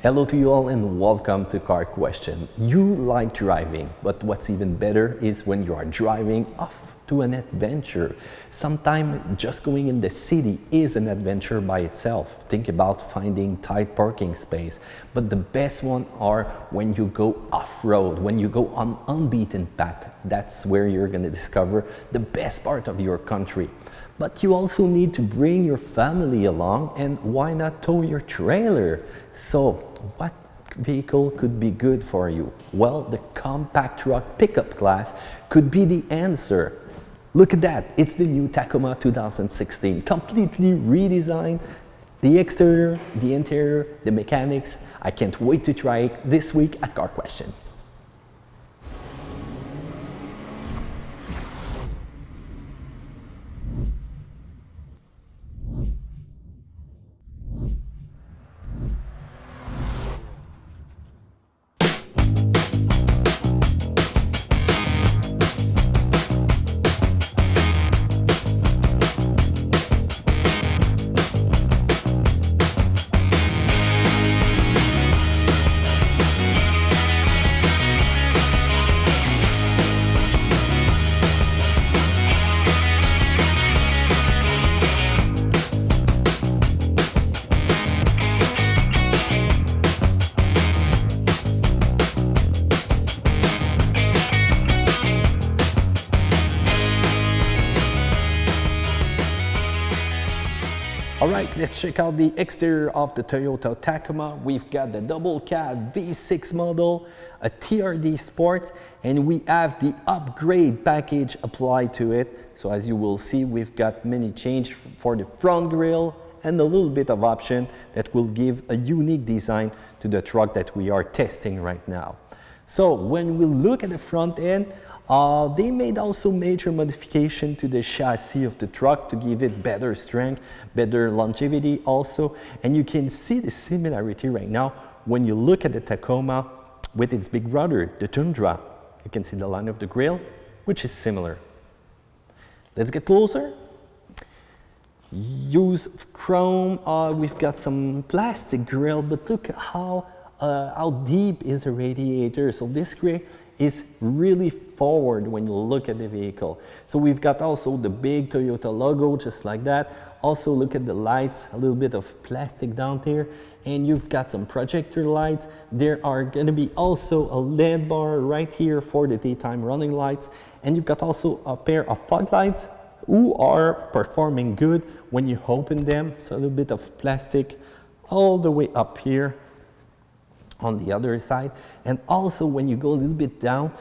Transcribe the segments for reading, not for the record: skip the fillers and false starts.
Hello to you all and welcome to Car Question. You like driving, but what's even better is when you are driving off to an adventure. Sometimes just going in the city is an adventure by itself. Think about finding tight parking space, but the best one are when you go off-road, when you go on unbeaten path. That's where you're going to discover the best part of your country. But you also need to bring your family along, and why not tow your trailer? So what vehicle could be good for you? Well, the compact truck pickup class could be the answer. Look at that, it's the new Tacoma 2016, completely redesigned. The exterior, the interior, the mechanics. I can't wait to try it this week at Car Question. Alright, let's check out the exterior of the Toyota Tacoma. We've got the double cab V6 model, a TRD SPORT, and we have the upgrade package applied to it. So as you will see, we've got many changes for the front grille and a little bit of option that will give a unique design to the truck that we are testing right now. So when we look at the front end, they made also major modification to the chassis of the truck to give it better strength, better longevity also. And you can see the similarity right now when you look at the Tacoma with its big brother, the Tundra. You can see the line of the grille, which is similar. Let's get closer. Use of chrome, we've got some plastic grille, but look how deep is the radiator. So this grille is really forward when you look at the vehicle. So we've got also the big Toyota logo just like that. Also look at the lights, a little bit of plastic down there, and you've got some projector lights. There are going to be also a LED bar right here for the daytime running lights, and you've got also a pair of fog lights who are performing good when you open them. So a little bit of plastic all the way up here on the other side. And also when you go a little bit down,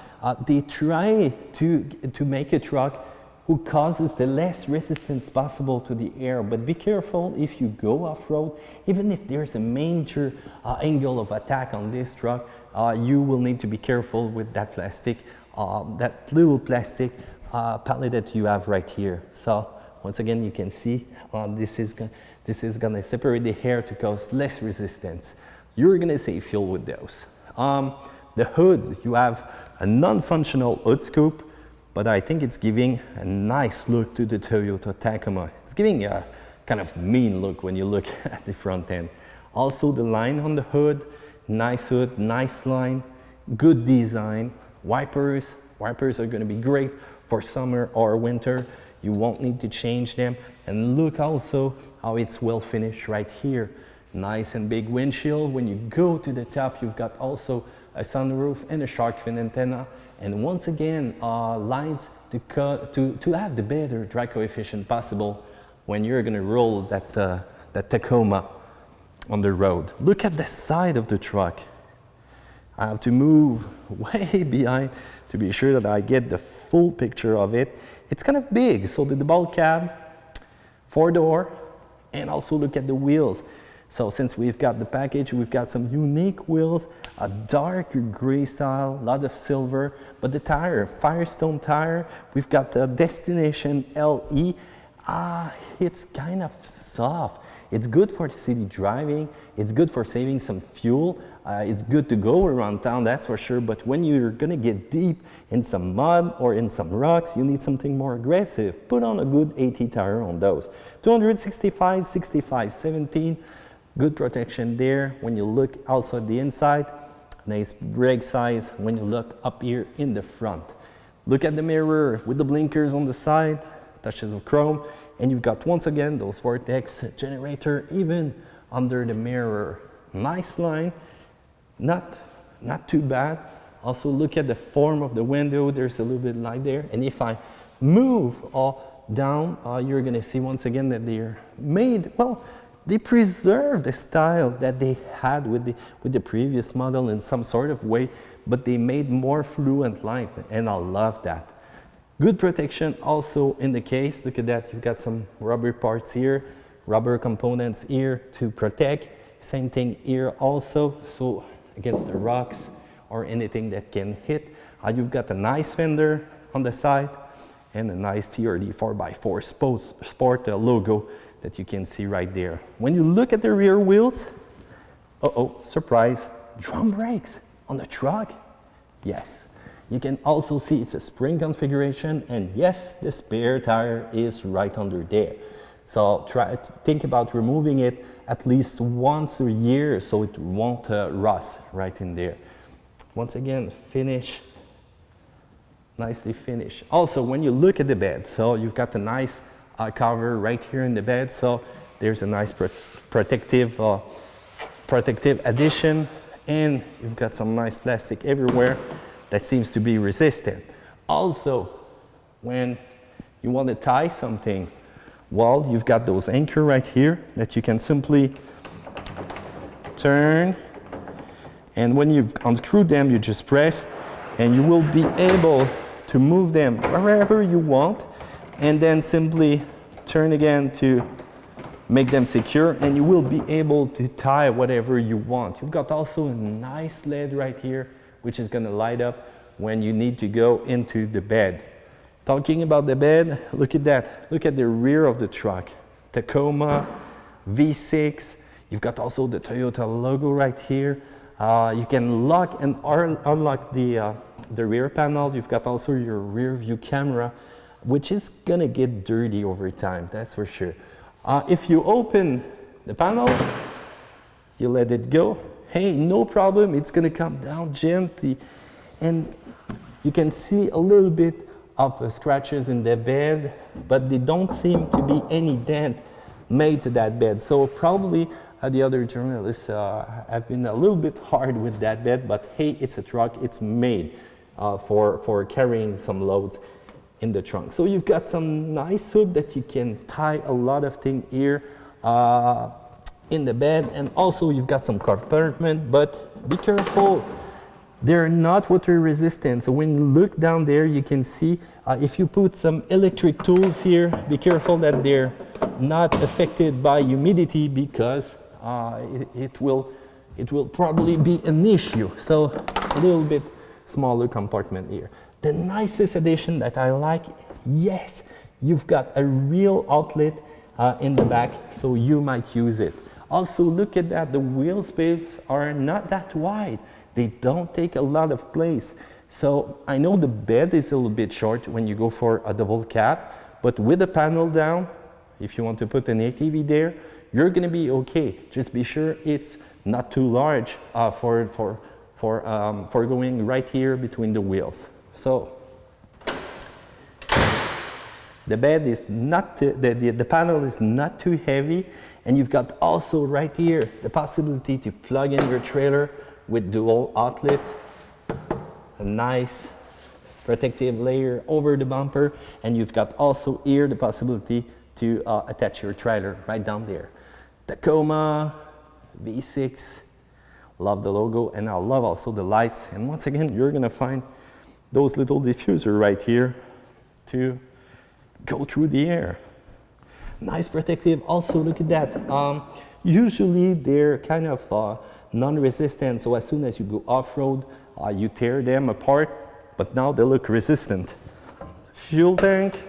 they try to make a truck who causes the less resistance possible to the air. But be careful if you go off-road, even if there's a major angle of attack on this truck, you will need to be careful with that plastic, that little plastic pallet that you have right here. So once again, you can see this is gonna separate the air to cause less resistance. You're gonna save fuel with those. The hood, you have a non-functional hood scoop, but I think it's giving a nice look to the Toyota Tacoma. It's giving a kind of mean look when you look at the front end. Also the line on the hood, nice line, good design. Wipers are gonna be great for summer or winter. You won't need to change them. And look also how it's well finished right here. Nice and big windshield. When you go to the top, you've got also a sunroof and a shark fin antenna. And once again, lights to have the better drag coefficient possible when you're gonna roll that Tacoma on the road. Look at the side of the truck. I have to move way behind to be sure that I get the full picture of it. It's kind of big, so the double cab, 4-door, and also look at the wheels. So since we've got the package, we've got some unique wheels, a darker gray style, a lot of silver, but the tire, Firestone tire, we've got the Destination LE. It's kind of soft. It's good for city driving, it's good for saving some fuel, it's good to go around town, that's for sure, but when you're gonna get deep in some mud or in some rocks, you need something more aggressive. Put on a good AT tire on those. 265, 65, 17, Good protection there. When you look also at the inside, nice brake size when you look up here in the front. Look at the mirror with the blinkers on the side, touches of chrome, and you've got once again those vortex generator even under the mirror. Nice line, not too bad. Also look at the form of the window, there's a little bit of light there. And if I move down, you're gonna see once again that they're made, well, they preserve the style that they had with the previous model in some sort of way, but they made more fluent light, and I love that. Good protection also in the case. Look at that, you've got some rubber parts here, rubber components here to protect. Same thing here also, so against the rocks or anything that can hit. You've got a nice fender on the side and a nice TRD 4x4 Sport logo that you can see right there. When you look at the rear wheels, surprise, drum brakes on the truck. Yes, you can also see it's a spring configuration, and yes, the spare tire is right under there. So try to think about removing it at least once a year so it won't rust right in there. Once again, finish, nicely finished. Also, when you look at the bed, so you've got a nice cover right here in the bed, so there's a nice protective addition, and you've got some nice plastic everywhere that seems to be resistant. Also, when you want to tie something, well, you've got those anchor right here that you can simply turn, and when you've unscrewed them, you just press, and you will be able to move them wherever you want, and then simply turn again to make them secure, and you will be able to tie whatever you want. You've got also a nice LED right here, which is going to light up when you need to go into the bed. Talking about the bed, look at that. Look at the rear of the truck. Tacoma, V6. You've got also the Toyota logo right here. You can lock and unlock the rear panel. You've got also your rear view camera, which is gonna get dirty over time, that's for sure. If you open the panel, you let it go, hey, no problem, it's gonna come down gently. And you can see a little bit of scratches in the bed, but they don't seem to be any dent made to that bed. So probably the other journalists have been a little bit hard with that bed, but hey, it's a truck, it's made for carrying some loads in the trunk. So you've got some nice hook that you can tie a lot of things here in the bed, and also you've got some compartment, but be careful, they're not water resistant. So when you look down there, you can see if you put some electric tools here, be careful that they're not affected by humidity, because it will probably be an issue. So a little bit smaller compartment here. The nicest addition that I like, yes, you've got a real outlet in the back, so you might use it. Also, look at that, the wheel space are not that wide. They don't take a lot of place. So I know the bed is a little bit short when you go for a double cab, but with the panel down, if you want to put an ATV there, you're gonna be okay. Just be sure it's not too large for going right here between the wheels. So the bed is not the panel is not too heavy, and you've got also right here the possibility to plug in your trailer with dual outlets, a nice protective layer over the bumper, and you've got also here the possibility to attach your trailer right down there. Tacoma V6, love the logo, and I love also the lights. And once again, you're gonna find those little diffuser right here to go through the air. Nice protective. Also, look at that. Usually they're kind of non-resistant, so as soon as you go off-road, you tear them apart, but now they look resistant. Fuel tank,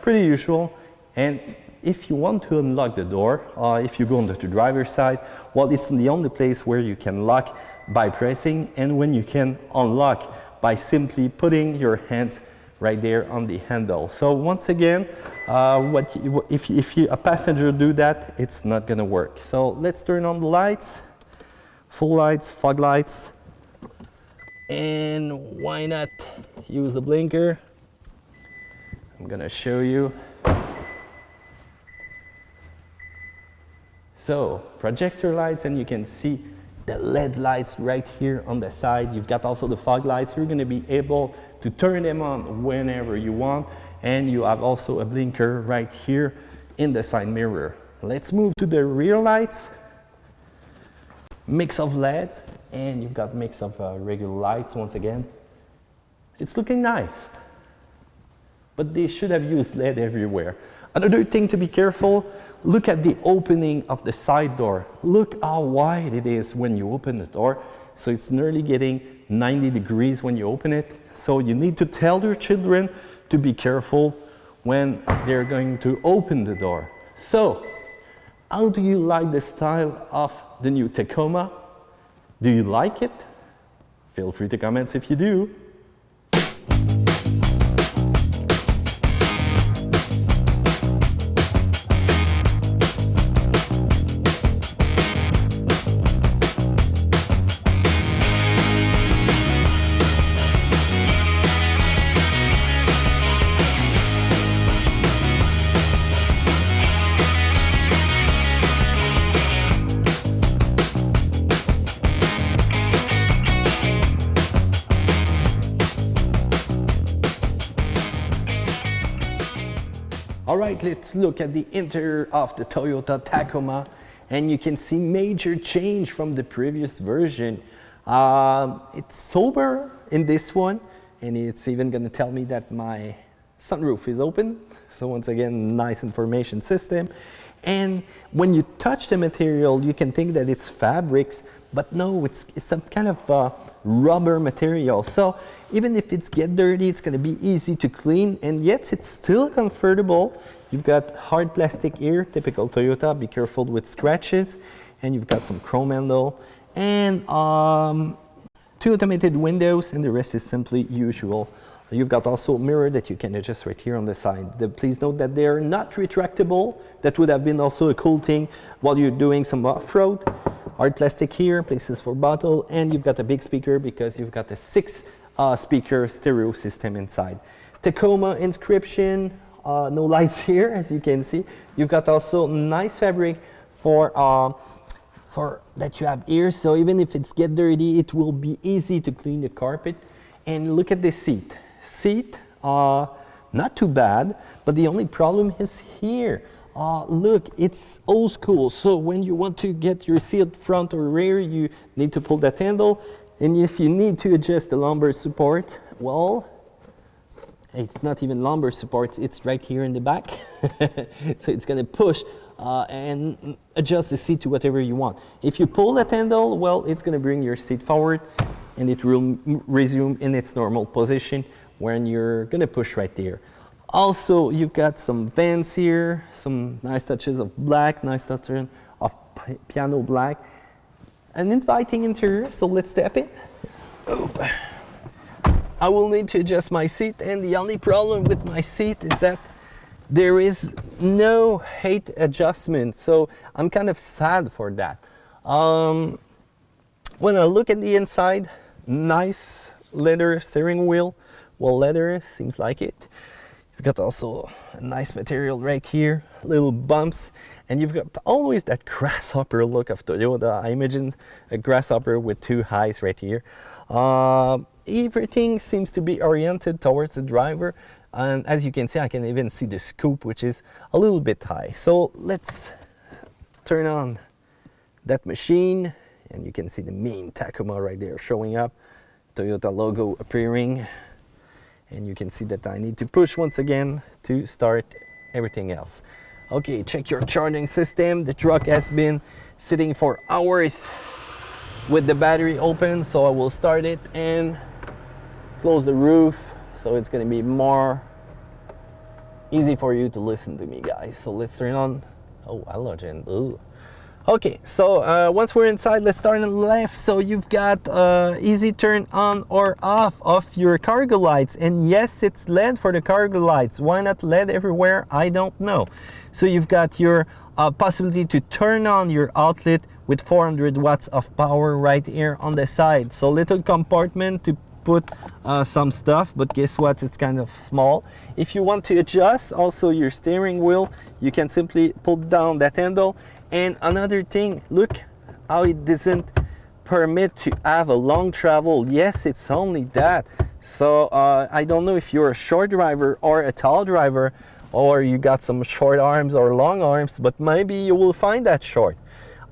pretty usual. And if you want to unlock the door, if you go on the driver's side, well, it's the only place where you can lock by pressing, and when you can unlock by simply putting your hands right there on the handle. So once again, if a passenger do that, it's not gonna work. So let's turn on the lights, full lights, fog lights, and why not use the blinker? I'm gonna show you. So projector lights, and you can see the LED lights right here on the side. You've got also the fog lights. You're gonna be able to turn them on whenever you want. And you have also a blinker right here in the side mirror. Let's move to the rear lights. Mix of LEDs, and you've got mix of regular lights once again. It's looking nice, but they should have used LED everywhere. Another thing to be careful, look at the opening of the side door. Look how wide it is when you open the door. So it's nearly getting 90 degrees when you open it. So you need to tell your children to be careful when they're going to open the door. So, how do you like the style of the new Tacoma? Do you like it? Feel free to comment if you do. All right, let's look at the interior of the Toyota Tacoma, and you can see major change from the previous version. It's sober in this one, and it's even going to tell me that my sunroof is open. So once again, nice information system. And when you touch the material, you can think that it's fabrics, but no, it's some kind of rubber material. So even if it's get dirty, it's going to be easy to clean, and yet it's still comfortable. You've got hard plastic here, typical Toyota. Be careful with scratches, and you've got some chrome handle, and 2 automated windows, and the rest is simply usual. You've got also a mirror that you can adjust right here on the side. Please note that they're not retractable. That would have been also a cool thing while you're doing some off-road. Hard plastic here, places for bottle, and you've got a big speaker because you've got a 6 speaker stereo system inside. Tacoma inscription, no lights here as you can see. You've got also nice fabric for that you have here, so even if it's get dirty, it will be easy to clean the carpet. And look at the seat. Not too bad, but the only problem is here. Look, it's old school, so when you want to get your seat front or rear, you need to pull that handle. And if you need to adjust the lumbar support, well, it's not even lumbar support, it's right here in the back. So it's gonna push and adjust the seat to whatever you want. If you pull that handle, well, it's gonna bring your seat forward, and it will resume in its normal position when you're gonna push right there. Also, you've got some vents here, some nice touches of black, nice touches of piano black. An inviting interior, so let's step in. I will need to adjust my seat, and the only problem with my seat is that there is no height adjustment, so I'm kind of sad for that. When I look at the inside, nice leather steering wheel. Well, leather seems like it. You've got also a nice material right here, little bumps, and you've got always that grasshopper look of Toyota. I imagine a grasshopper with 2 eyes right here. Everything seems to be oriented towards the driver, and as you can see, I can even see the scoop, which is a little bit high. So let's turn on that machine, and you can see the main Tacoma right there showing up, Toyota logo appearing. And you can see that I need to push once again to start everything else. Okay, check your charging system. The truck has been sitting for hours with the battery open, so I will start it and close the roof, so it's gonna be more easy for you to listen to me, guys. So let's turn on, oh, halogen, ooh. Okay, so once we're inside, let's start on the left. So you've got easy turn on or off of your cargo lights. And yes, it's LED for the cargo lights. Why not LED everywhere? I don't know. So you've got your possibility to turn on your outlet with 400 watts of power right here on the side. So little compartment to put some stuff, but guess what? It's kind of small. If you want to adjust also your steering wheel, you can simply pull down that handle. And another thing, look how it doesn't permit to have a long travel. Yes, it's only that. So I don't know if you're a short driver or a tall driver, or you got some short arms or long arms, but maybe you will find that short.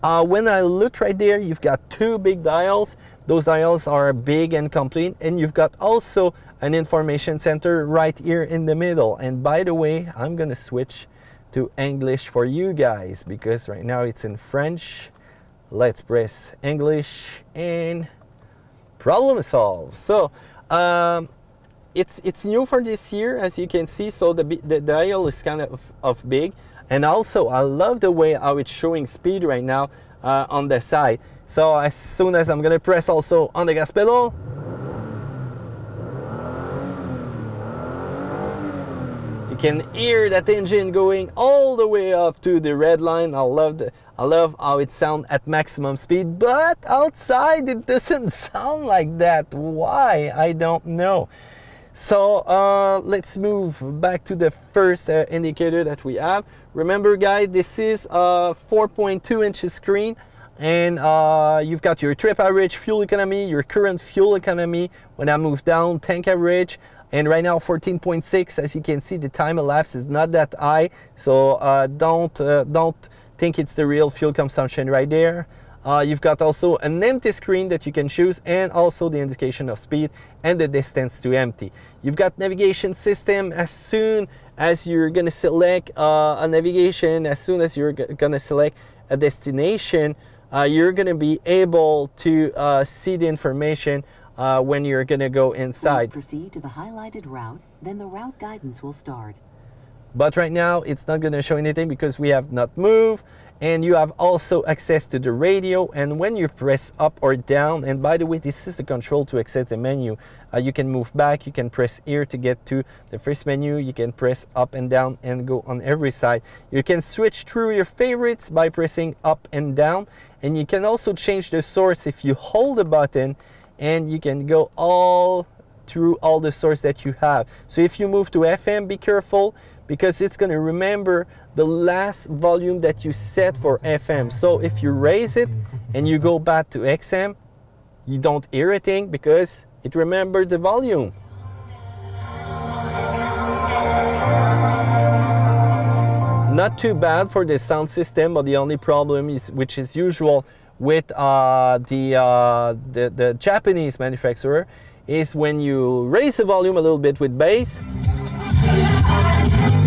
When I look right there, you've got two big dials. Those dials are big and complete, and you've got also an information center right here in the middle. And by the way, I'm gonna switch to English for you guys because right now it's in French. Let's press English and problem solve. So it's new for this year, as you can see. So the dial is kind of big, and also I love the way how it's showing speed right now on the side. So as soon as I'm gonna press also on the gas pedal, you can hear that engine going all the way up to the red line. I love how it sounds at maximum speed, but outside it doesn't sound like that. Why? I don't know. So let's move back to the first indicator that we have. Remember guys, this is a 4.2 inches screen, and you've got your trip average, fuel economy, your current fuel economy. When I move down, tank average, and right now 14.6. As you can see, the time elapsed is not that high, so don't think it's the real fuel consumption right there. You've got also an empty screen that you can choose, and also the indication of speed and the distance to empty. You've got navigation system. As soon as you're gonna select a navigation, as soon as you're gonna select a destination, you're gonna be able to see the information when you're gonna go inside. Please proceed to the highlighted route, then the route guidance will start. But right now it's not gonna show anything because we have not moved. And you have also access to the radio, and when you press up or down, and by the way, this is the control to access the menu. You can move back, you can press here to get to the first menu, you can press up and down and go on every side. You can switch through your favorites by pressing up and down, and you can also change the source if you hold the button, and you can go all through all the source that you have. So if you move to FM, be careful, because it's going to remember the last volume that you set for FM. So if you raise it and you go back to XM, you don't hear a thing because it remembered the volume. Not too bad for the sound system, but the only problem is, which is usual with the Japanese manufacturer, is when you raise the volume a little bit with bass,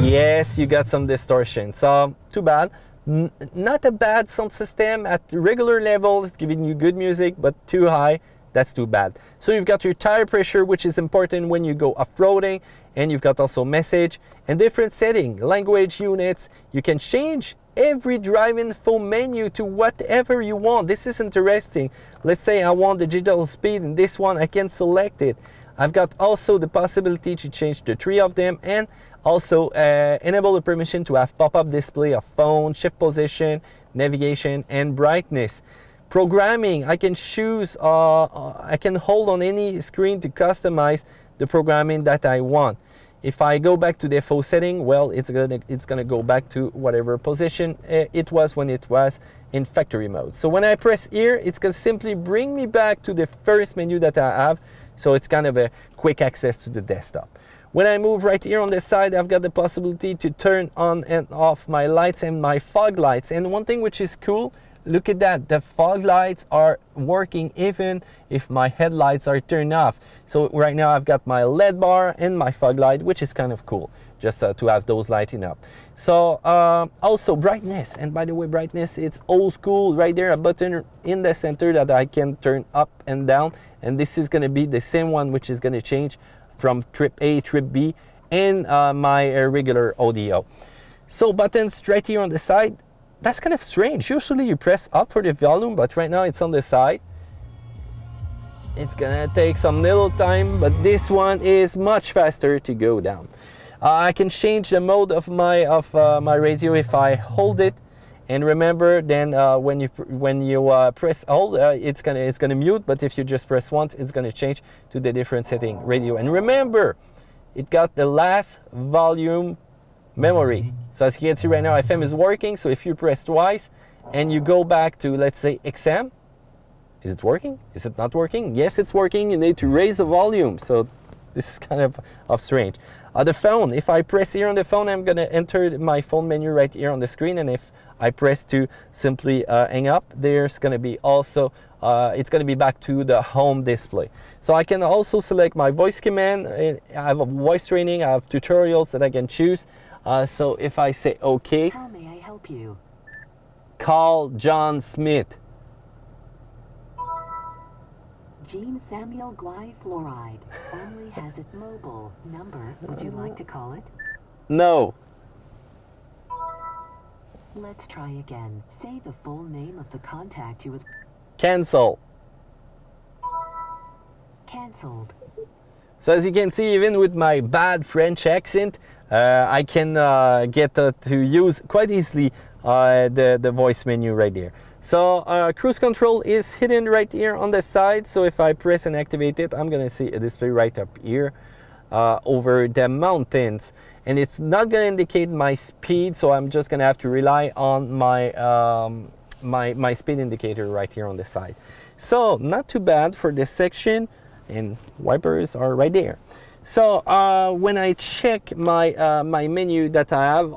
yes, you got some distortion. So too bad. Not a bad sound system at regular level. It's giving you good music, but too high, that's too bad. So you've got your tire pressure, which is important when you go off-roading, and you've got also message and different setting, language units. You can change every drive info menu to whatever you want. This is interesting. Let's say I want the digital speed in this one, I can select it. I've got also the possibility to change the three of them, and also enable the permission to have pop-up display of phone, shift position, navigation, and brightness. Programming, I can choose, I can hold on any screen to customize the programming that I want. If I go back to default setting, well, it's gonna go back to whatever position it was when it was in factory mode. So when I press here, it's gonna simply bring me back to the first menu that I have. So it's kind of a quick access to the desktop. When I move right here on the side, I've got the possibility to turn on and off my lights and my fog lights. And one thing which is cool, look at that, the fog lights are working even if my headlights are turned off. So right now I've got my LED bar and my fog light, which is kind of cool, just to have those lighting up. So also brightness, and by the way, brightness, it's old school. Right there, a button in the center that I can turn up and down, and this is going to be the same one which is going to change from trip A, trip B, and my regular audio. So buttons right here on the side, that's kind of strange. Usually you press up for the volume, but right now it's on the side. It's gonna take some little time, but this one is much faster to go down. I can change the mode of my radio if I hold it, and remember then when you press hold, it's gonna mute. But if you just press once, it's gonna change to the different setting radio. And remember, it got the last volume memory. So as you can see right now, FM is working. So if you press twice and you go back to, let's say, XM, is it working? Is it not working? Yes, it's working. You need to raise the volume. So this is kind of strange. The phone, if I press here on the phone, I'm gonna enter my phone menu right here on the screen. And if I press to simply hang up, there's gonna be also, it's gonna be back to the home display. So I can also select my voice command. I have a voice training, I have tutorials that I can choose. So if I say okay, How may I help you? call John Smith. Gene Samuel Glyfluoride. Only has it mobile. Number, would you like to call it? No. Let's try again. Say the full name of the contact you would... Cancel. Cancelled. So as you can see, even with my bad French accent, I can get to use quite easily the voice menu right there. So cruise control is hidden right here on the side. So if I press and activate it, I'm gonna see a display right up here over the mountains. And it's not gonna indicate my speed, so I'm just gonna have to rely on my, my speed indicator right here on the side. So not too bad for this section, and wipers are right there. So when I check my my menu that I have,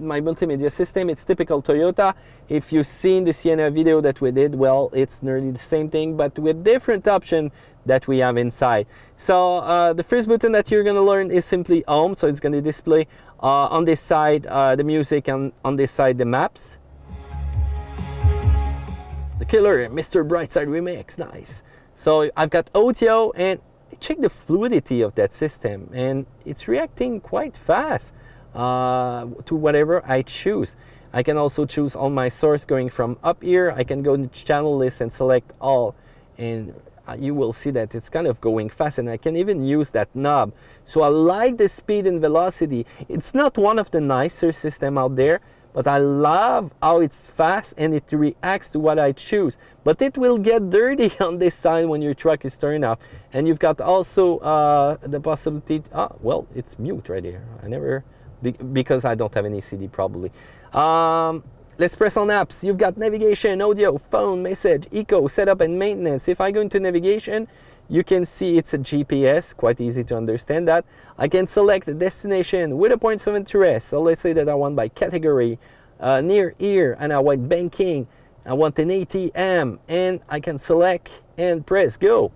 my multimedia system, it's typical Toyota. If you've seen the Sienna video that we did, well, it's nearly the same thing, but with different option that we have inside. So the first button that you're gonna learn is simply home. So it's gonna display on this side the music, and on this side the maps. The killer, Mr. Brightside remix, nice. So I've got audio, and check the fluidity of that system, and it's reacting quite fast to whatever I choose. I can also choose all my source going from up here. I can go to channel list and select all, and you will see that it's kind of going fast, and I can even use that knob. So I like the speed and velocity. It's not one of the nicer system out there, but I love how it's fast and it reacts to what I choose. But it will get dirty on this side when your truck is turned off. And you've got also the possibility, well, it's mute right here. I never, because I don't have any CD probably. Let's press on apps. You've got navigation, audio, phone, message, eco, setup and maintenance. If I go into navigation, you can see it's a GPS, quite easy to understand that. I can select a destination with a points of interest. So let's say that I want by category, near here, and I want banking. I want an ATM, and I can select and press go.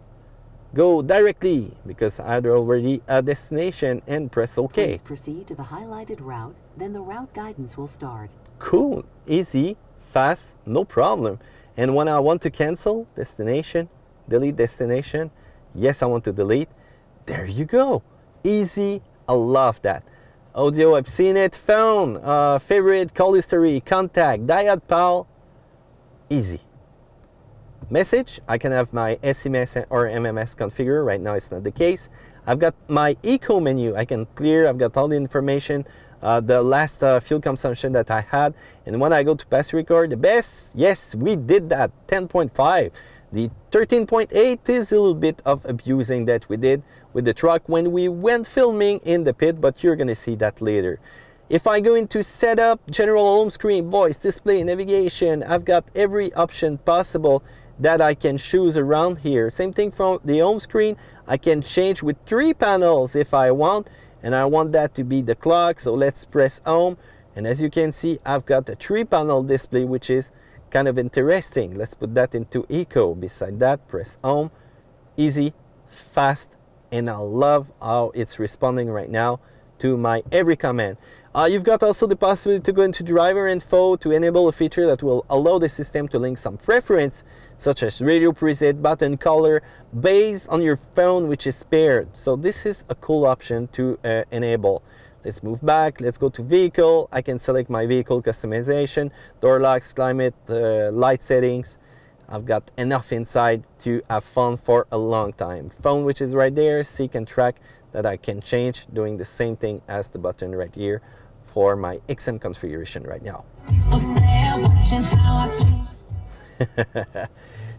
Go directly, because I had already a destination, and press OK. Please proceed to the highlighted route, then the route guidance will start. Cool, easy, fast, no problem. And when I want to cancel, destination, delete destination, yes, I want to delete, there you go. Easy, I love that. Audio, I've seen it. Phone, favorite, call history, contact, dial pal, easy. Message, I can have my SMS or MMS configured. Right now it's not the case. I've got my eco menu, I can clear, I've got all the information, the last fuel consumption that I had. And when I go to pass record, the best, yes, we did that, 10.5. The 13.8 is a little bit of abusing that we did with the truck when we went filming in the pit, but you're gonna see that later. If I go into setup, general home screen, voice, display, navigation, I've got every option possible that I can choose around here. Same thing from the home screen, I can change with 3 panels if I want, and I want that to be the clock. So let's press home, and as you can see, I've got a 3-panel display, which is kind of interesting. Let's put that into eco. Beside that, press home. Easy, fast, and I love how it's responding right now to my every command. You've got also the possibility to go into driver info to enable a feature that will allow the system to link some preference, such as radio preset, button color, based on your phone which is paired. So this is a cool option to enable. Let's move back. Let's go to vehicle. I can select my vehicle customization, door locks, climate, light settings. I've got enough inside to have fun for a long time. Phone, which is right there, seek and track, that I can change, doing the same thing as the button right here for my XM configuration right now.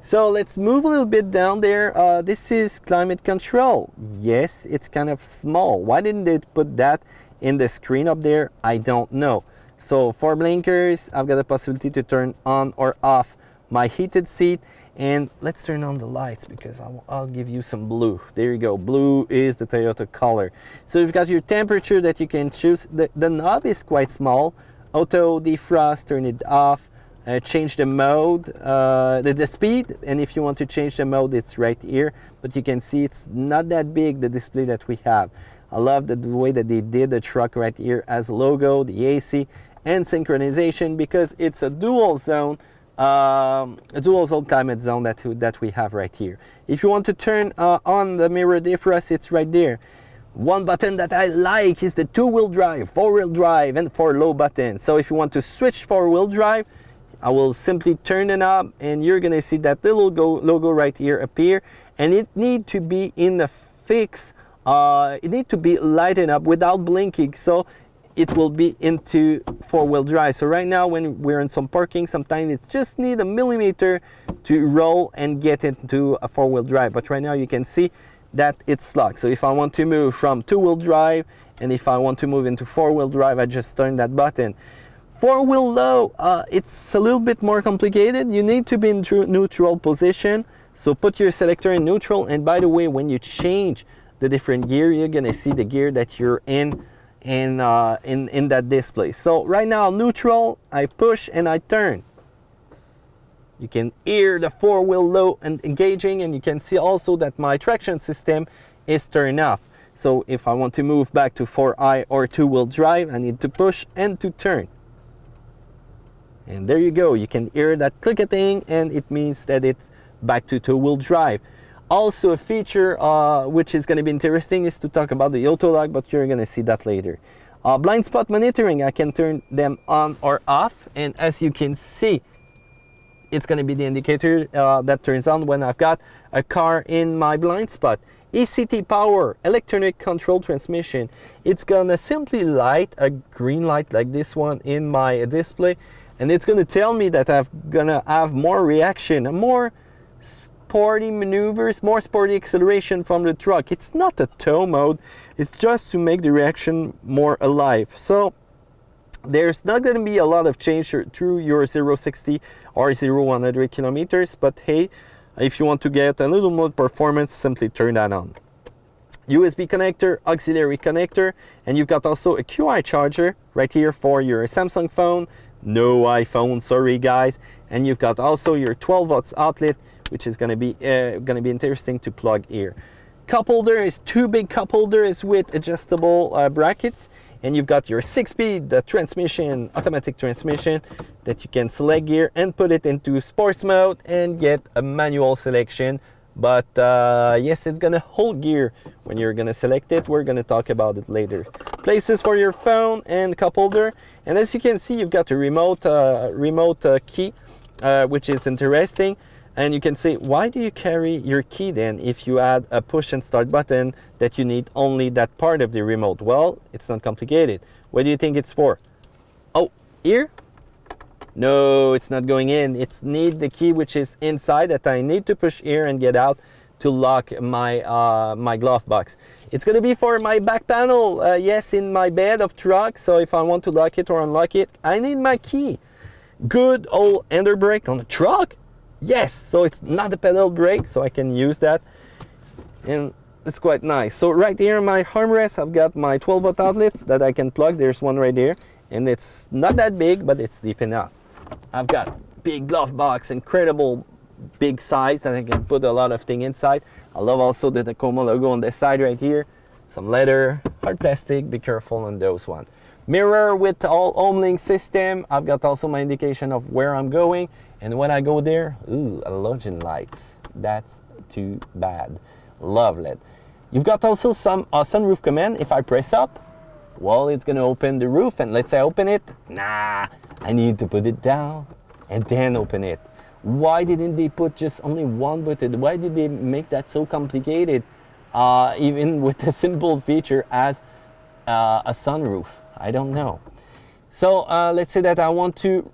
So let's move a little bit down there. This is climate control. Yes, it's kind of small. Why didn't they put that in the screen up there? I don't know. So for blinkers, I've got the possibility to turn on or off my heated seat. And let's turn on the lights because I'll give you some blue. There you go. Blue is the Toyota color. So you've got your temperature that you can choose. The knob is quite small. Auto, defrost, turn it off. Change the mode, the speed, and if you want to change the mode, it's right here. But you can see it's not that big, the display that we have. I love the way that they did the truck right here as a logo, the AC, and synchronization, because it's a dual zone climate zone that we have right here. If you want to turn on the mirror defrost, it's right there. One button that I like is the 2-wheel drive, 4-wheel drive, and 4-low button. So if you want to switch 4-wheel drive, I will simply turn the knob and you're gonna see that little logo right here appear, and it need to be in the fix. It need to be lightened up without blinking, so it will be into 4-wheel drive. So right now when we're in some parking, sometimes it just need a millimeter to roll and get into a 4-wheel drive. But right now you can see that it's locked. So if I want to move from 2-wheel drive and if I want to move into 4-wheel drive, I just turn that button. 4-wheel low, it's a little bit more complicated. You need to be in neutral position. So put your selector in neutral. And by the way, when you change the different gear, you're gonna see the gear that you're in that display. So right now, neutral, I push and I turn. You can hear the 4-wheel low and engaging, and you can see also that my traction system is turned off. So if I want to move back to 4i or 2-wheel drive, I need to push and to turn. And there you go, you can hear that clicking, and it means that it's back to 2-wheel drive. Also a feature which is going to be interesting is to talk about the auto lock, but you're going to see that later. Blind spot monitoring, I can turn them on or off, and as you can see, it's going to be the indicator that turns on when I've got a car in my blind spot. ECT power, electronic control transmission. It's going to simply light a green light like this one in my display, and it's going to tell me that I'm going to have more reaction, more sporty maneuvers, more sporty acceleration from the truck. It's not a tow mode, it's just to make the reaction more alive. So there's not going to be a lot of change through your 0-60 or 0-100 kilometers, but hey, if you want to get a little more performance, simply turn that on. USB connector, auxiliary connector, and you've got also a QI charger right here for your Samsung phone. No iPhone, sorry guys. And you've got also your 12 volts outlet, which is going to be interesting to plug here. Cup holder is 2 big cup holders with adjustable brackets, and you've got your 6-speed transmission, automatic transmission, that you can select here and put it into sports mode and get a manual selection. But yes, it's gonna hold gear when you're gonna select it. We're gonna talk about it later. Places for your phone and cup holder, and as you can see, you've got a remote key, which is interesting. And you can say, why do you carry your key then if you add a push and start button that you need only that part of the remote? Well, it's not complicated. What do you think it's for? Oh, here? No, it's not going in. It's need the key which is inside that I need to push here and get out to lock my my glove box. It's going to be for my back panel, yes, in my bed of truck. So if I want to lock it or unlock it, I need my key. Good old ender brake on the truck. Yes, so it's not a pedal brake, so I can use that, and it's quite nice. So right here in my armrest, I've got my 12 volt outlets that I can plug. There's one right there, and it's not that big, but it's deep enough. I've got big glove box, incredible big size that I can put a lot of things inside. I love also the Tacoma logo on the side right here. Some leather, hard plastic, be careful on those ones. Mirror with all home-link system. I've got also my indication of where I'm going. And when I go there, ooh, halogen lights. That's too bad. Love it. You've got also some sunroof command. If I press up, Well, it's gonna open the roof, and let's say I open it. Nah, I need to put it down and then open it. Why didn't they put just only one button? Why did they make that so complicated? Even with a simple feature as a sunroof. I don't know. So let's say that I want to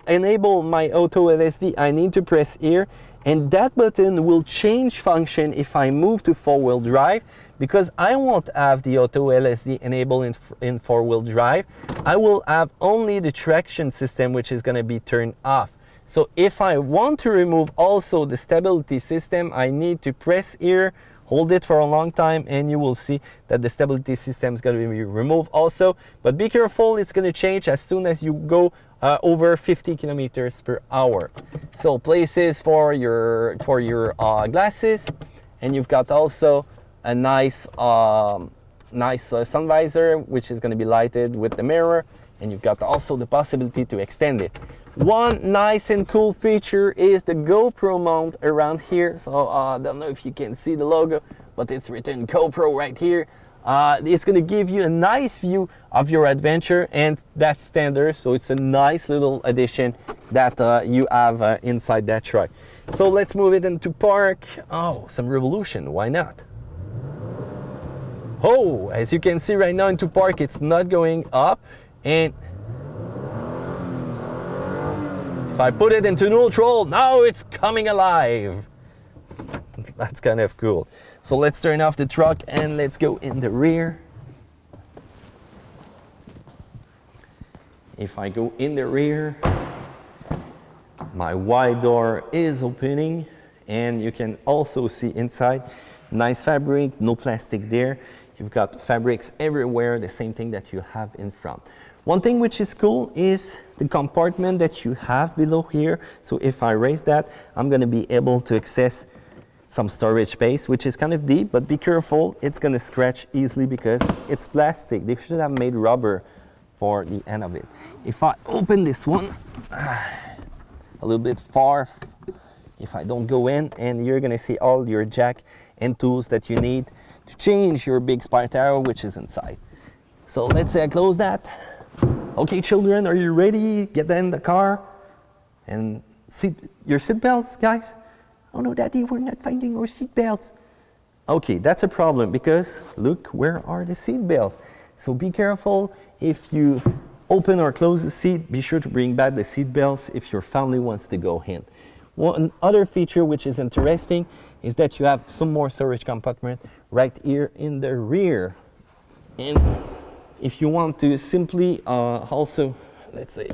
enable my auto LSD. I need to press here, and that button will change function if I move to four-wheel drive, because I won't have the auto LSD enabled in four-wheel drive. I will have only the traction system, which is going to be turned off. So if I want to remove also the stability system, I need to press here, hold it for a long time, and you will see that the stability system is going to be removed also. But be careful, it's going to change as soon as you go over 50 kilometers per hour. So places for your glasses, and you've got also a nice sun visor, which is going to be lighted with the mirror, and you've got also the possibility to extend it. One nice and cool feature is the GoPro mount around here. So I don't know if you can see the logo, but it's written GoPro right here. It's going to give you a nice view of your adventure, and that's standard. So it's a nice little addition that you have inside that truck. So let's move it into park. Oh, some revolution, why not? Oh, as you can see right now into park, it's not going up, and if I put it into neutral, now it's coming alive. That's kind of cool. So let's turn off the truck and let's go in the rear. If I go in the rear, my wide door is opening, and you can also see inside. Nice fabric, no plastic there. You've got fabrics everywhere, the same thing that you have in front. One thing which is cool is the compartment that you have below here. So if I raise that, I'm going to be able to access some storage space, which is kind of deep, but be careful, it's going to scratch easily because it's plastic. They should have made rubber for the end of it. If I open this one a little bit far, if I don't go in, and you're going to see all your jack and tools that you need to change your big spare tire, which is inside. So let's say I close that. Okay, children, are you ready? Get in the car and your seat belts, guys. Oh no, Daddy, we're not finding our seat belts. Okay, that's a problem because look, where are the seat belts? So be careful if you open or close the seat. Be sure to bring back the seat belts if your family wants to go in. One other feature which is interesting is that you have some more storage compartment right here in the rear. And if you want to simply also, let's say,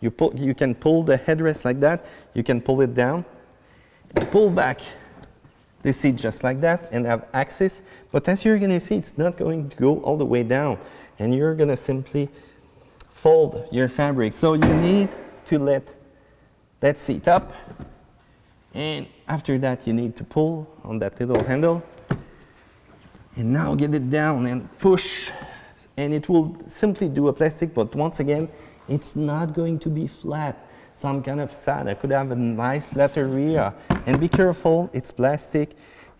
you can pull the headrest like that, you can pull it down, pull back the seat just like that and have access. But as you're gonna see, it's not going to go all the way down, and you're gonna simply fold your fabric. So you need to let that seat up, and after that you need to pull on that little handle, and now get it down and push, and it will simply do a plastic, but once again, it's not going to be flat. So I'm kind of sad. I could have a nice flat area, and be careful, it's plastic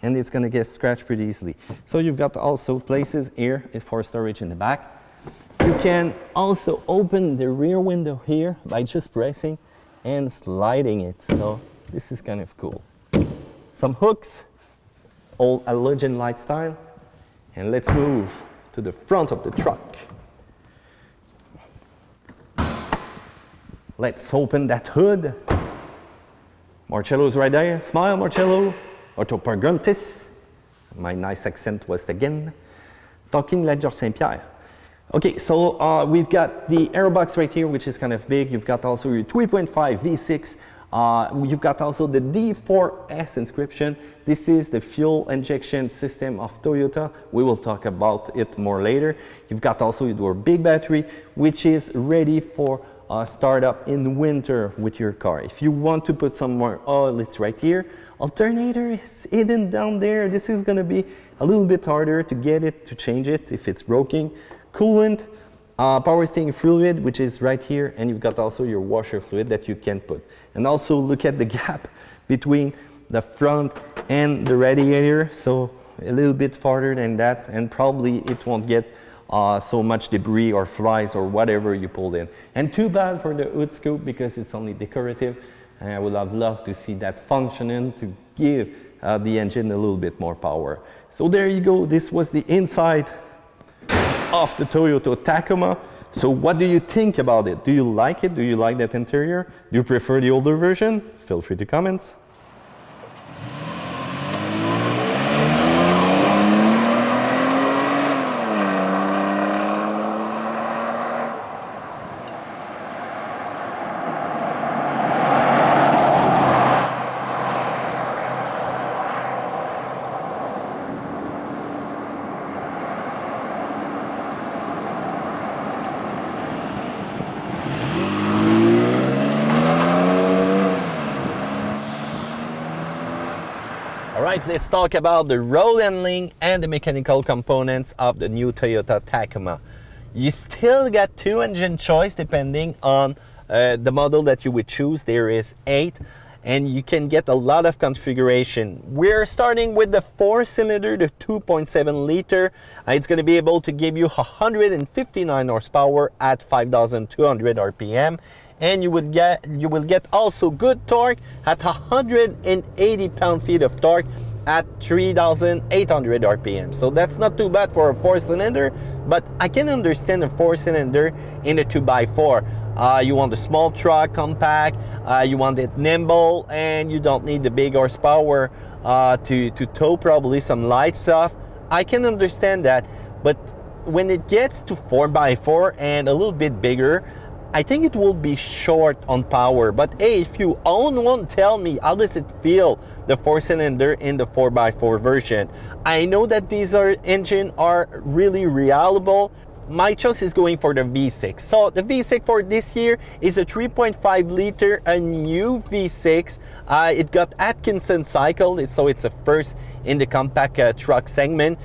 and it's gonna get scratched pretty easily. So you've got also places here for storage in the back. You can also open the rear window here by just pressing and sliding it. So this is kind of cool. Some hooks, old halogen light style, and let's move to the front of the truck. Let's open that hood. Marcello's right there. Smile, Marcello. Autoparguntis. My nice accent was again. Talking Ledger Saint-Pierre. Okay, so we've got the airbox right here, which is kind of big. You've got also your 3.5 V6. You've got also the D4S inscription. This is the fuel injection system of Toyota. We will talk about it more later. You've got also your big battery, which is ready for startup in winter with your car. If you want to put some more oil, it's right here. Alternator is hidden down there. This is going to be a little bit harder to get it, to change it if it's broken. Coolant, power steering fluid, which is right here, and you've got also your washer fluid that you can put. And also look at the gap between the front and the radiator. So a little bit farther than that, and probably it won't get so much debris or flies or whatever you pulled in. And too bad for the hood scoop because it's only decorative, and I would have loved to see that functioning to give the engine a little bit more power. So there you go, this was the inside of the Toyota Tacoma. So what do you think about it? Do you like it? Do you like that interior? Do you prefer the older version? Feel free to comment. Alright, let's talk about the road handling and the mechanical components of the new Toyota Tacoma. You still got two engine choice depending on the model that you would choose. There is 8, and you can get a lot of configuration. We're starting with the 4-cylinder, the 2.7 liter. It's going to be able to give you 159 horsepower at 5,200 RPM. And you will get also good torque at 180 pound-feet of torque at 3,800 RPM. So that's not too bad for a 4-cylinder, but I can understand a 4-cylinder in a 2x4. You want a small truck, compact, you want it nimble, and you don't need the big horsepower to tow probably some light stuff. I can understand that, but when it gets to 4x4 and a little bit bigger, I think it will be short on power. But hey, if you own one, tell me, how does it feel, the 4-cylinder in the 4x4 version? I know that these engines are really reliable. My choice is going for the V6. So the V6 for this year is a 3.5 liter, a new V6. It got Atkinson cycle, so it's a first in the compact truck segment.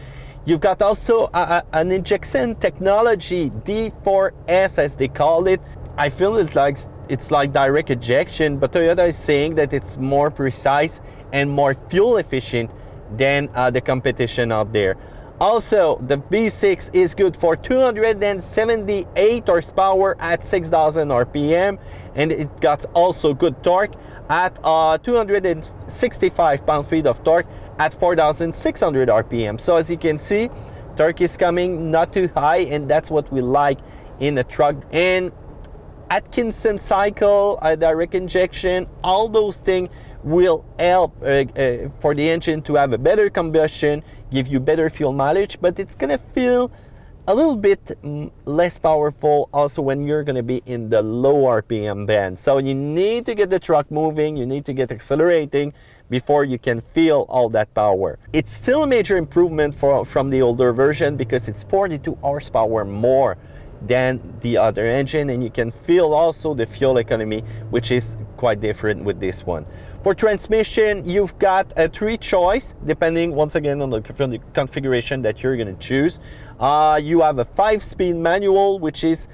You've got also an injection technology, D4S as they call it. I feel it's like direct injection, but Toyota is saying that it's more precise and more fuel efficient than the competition out there. Also, the V6 is good for 278 horsepower at 6,000 RPM, and it got also good torque at 265 pound-feet of torque at 4,600 RPM. So as you can see, torque is coming not too high, and that's what we like in a truck. And Atkinson cycle, direct injection, all those things will help for the engine to have a better combustion, give you better fuel mileage, but it's gonna feel a little bit less powerful also when you're gonna be in the low RPM band. So you need to get the truck moving, you need to get accelerating before you can feel all that power. It's still a major improvement from the older version because it's 42 horsepower more than the other engine, and you can feel also the fuel economy, which is quite different with this one. For transmission, you've got a 3 choice depending once again on the configuration that you're going to choose. You have a 5-speed manual, which is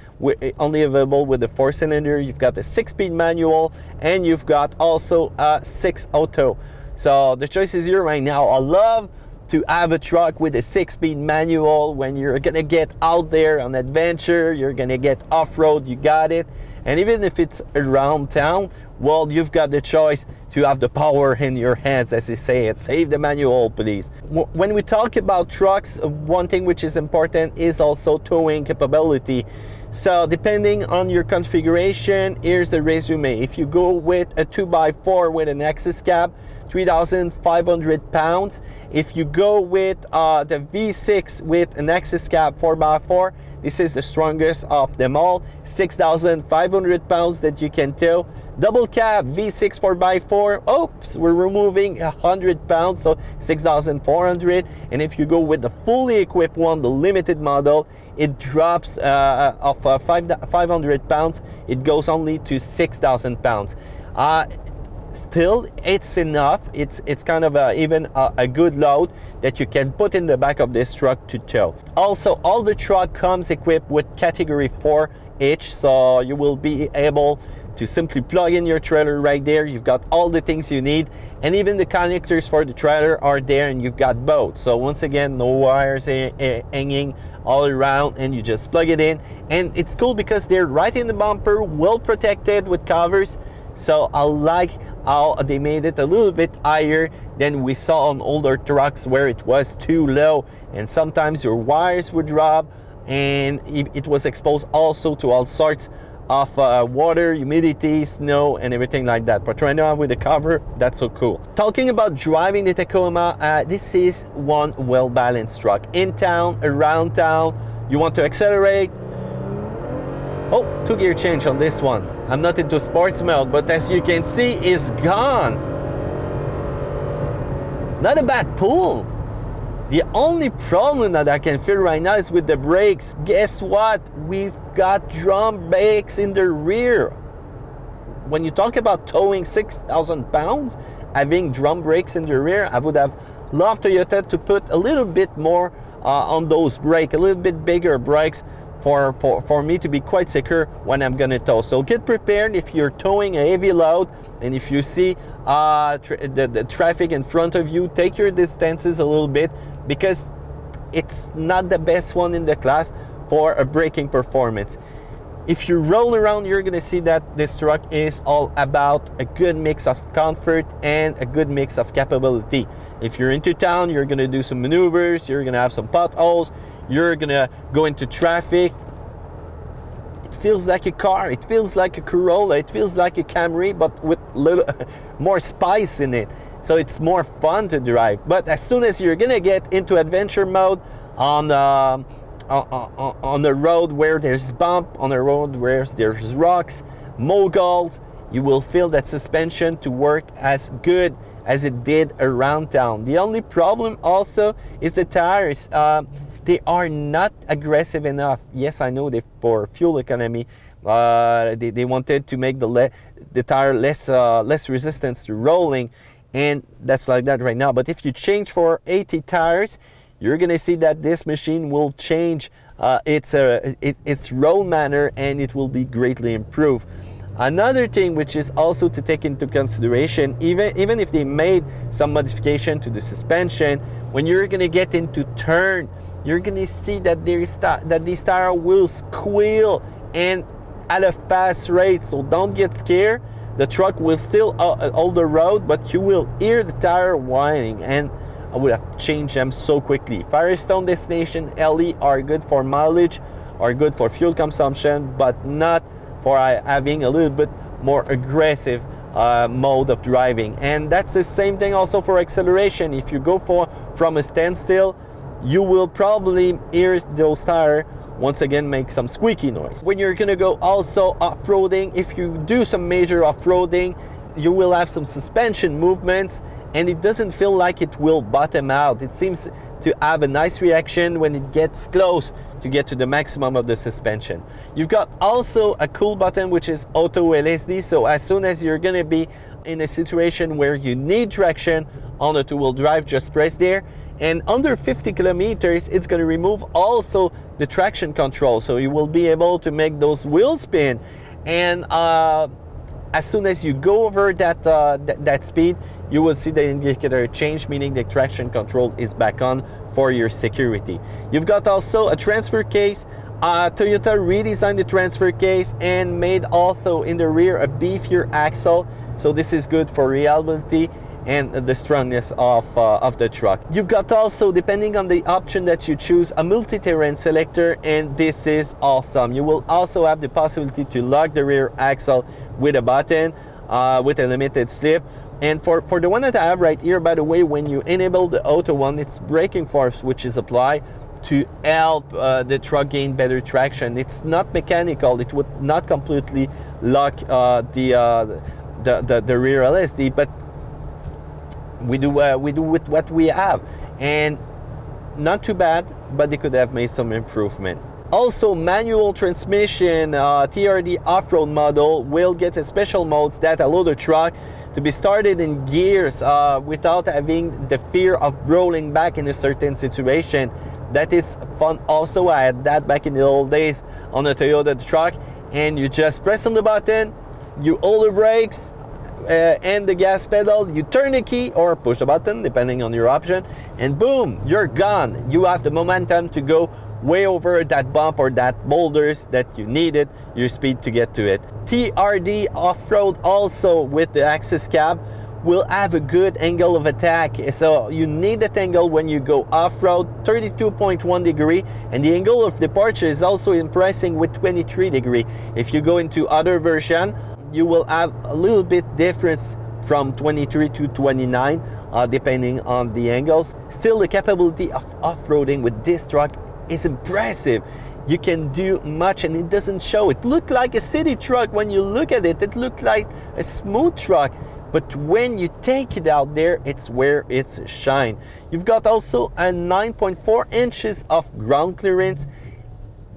only available with the 4-cylinder. You've got a 6-speed manual, and you've got also a 6 auto. So the choice is here right now. I love to have a truck with a 6-speed manual. When you're gonna get out there on adventure, you're gonna get off-road, you got it. And even if it's around town, well, you've got the choice to have the power in your hands, as they say it. Save the manual, please. When we talk about trucks, one thing which is important is also towing capability. So depending on your configuration, here's the resume. If you go with a 2x4 with an access cab, 3,500 pounds. If you go with the V6 with an access cab 4x4, this is the strongest of them all, 6,500 pounds that you can tow. Double cab V6 4x4, oops, we're removing 100 pounds, so 6,400. And if you go with the fully equipped one, the limited model, it drops of 500 pounds, it goes only to 6,000 pounds. Still, it's enough. It's kind of even a good load that you can put in the back of this truck to tow. Also, all the truck comes equipped with category 4 hitch, so you will be able to simply plug in your trailer right there. You've got all the things you need, and even the connectors for the trailer are there, and you've got both. So once again, no wires hanging all around, and you just plug it in. And it's cool because they're right in the bumper, well protected with covers. So I like how they made it a little bit higher than we saw on older trucks where it was too low, and sometimes your wires would drop, and it was exposed also to all sorts of water, humidity, snow, and everything like that. But right now with the cover, that's so cool. Talking about driving the Tacoma, this is one well-balanced truck. In town, around town, you want to accelerate. Oh, 2-gear change on this one. I'm not into sports mode, but as you can see, it's gone. Not a bad pull. The only problem that I can feel right now is with the brakes. Guess what? We've got drum brakes in the rear. When you talk about towing 6,000 pounds, having drum brakes in the rear, I would have loved Toyota to put a little bit more on those brakes, a little bit bigger brakes for me to be quite secure when I'm gonna tow. So get prepared if you're towing a heavy load, and if you see the traffic in front of you, take your distances a little bit, because it's not the best one in the class for a braking performance. If you roll around, you're gonna see that this truck is all about a good mix of comfort and a good mix of capability. If you're into town, you're gonna do some maneuvers, you're gonna have some potholes, you're gonna go into traffic. It feels like a car, it feels like a Corolla, it feels like a Camry, but with little more spice in it. So it's more fun to drive. But as soon as you're gonna get into adventure mode on the road where there's bump, on the road where there's rocks, moguls, you will feel that suspension to work as good as it did around town. The only problem also is the tires. They are not aggressive enough. Yes, I know that for fuel economy, they wanted to make the tire less resistant to rolling, and that's like that right now. But if you change for 80 tires, you're gonna see that this machine will change its roll manner, and it will be greatly improved. Another thing which is also to take into consideration, even if they made some modification to the suspension, when you're gonna get into turn, you're gonna see that these tires will squeal and at a fast rate. So don't get scared. The truck will still hold the road, but you will hear the tire whining, and I would have changed them so quickly. Firestone Destination LE are good for mileage, are good for fuel consumption, but not for having a little bit more aggressive mode of driving. And that's the same thing also for acceleration. If you go from a standstill, you will probably hear those tires once again make some squeaky noise. When you're gonna go also off-roading, if you do some major off-roading, you will have some suspension movements, and it doesn't feel like it will bottom out. It seems to have a nice reaction when it gets close to get to the maximum of the suspension. You've got also a cool button which is auto LSD, so as soon as you're gonna be in a situation where you need traction on a two-wheel drive, just press there, and under 50 kilometers it's going to remove also the traction control, so you will be able to make those wheels spin. And as soon as you go over that speed, you will see the indicator change, meaning the traction control is back on for your security. You've got also a transfer case. Toyota redesigned the transfer case and made also in the rear a beefier axle, so this is good for reliability and the strongness of the truck. You've got also, depending on the option that you choose, a multi-terrain selector, and this is awesome. You will also have the possibility to lock the rear axle with a button with a limited slip. And for the one that I have right here, by the way, when you enable the auto one, it's braking force which is applied to help the truck gain better traction. It's not mechanical. It would not completely lock the rear LSD, but we do with what we have, and not too bad, but they could have made some improvement. Also, manual transmission TRD off-road model will get a special modes that allow the truck to be started in gears without having the fear of rolling back in a certain situation. That is fun. Also, I had that back in the old days on a Toyota truck, and you just press on the button you hold the brakes and the gas pedal, you turn the key or push the button depending on your option, and boom, you're gone. You have the momentum to go way over that bump or that boulders that you needed your speed to get to it. TRD off-road also with the axis cab will have a good angle of attack, so you need that angle when you go off-road, 32.1 degree, and the angle of departure is also impressive with 23 degree. If you go into other version, you will have a little bit difference from 23 to 29 depending on the angles. Still, the capability of off-roading with this truck is impressive. You can do much and it doesn't show. It looked like a city truck when you look at it. It looked like a smooth truck. But when you take it out there, it's where it's shine. You've got also a 9.4 inches of ground clearance.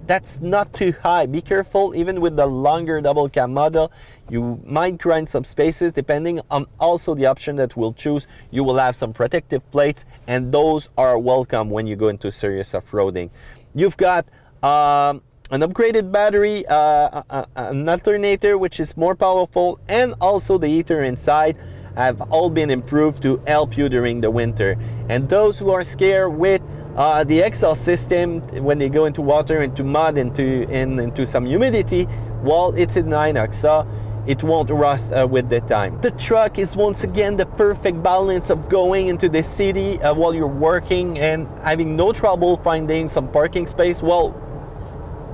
That's not too high. Be careful, even with the longer double cab model, you might grind some spaces depending on also the option that we'll choose. You will have some protective plates, and those are welcome when you go into serious off-roading. You've got an upgraded battery, an alternator which is more powerful, and also the heater inside have all been improved to help you during the winter. And those who are scared with the exhaust system when they go into water, into mud, into some humidity, well, it's in inox, so it won't rust with the time. The truck is once again the perfect balance of going into the city while you're working and having no trouble finding some parking space. Well,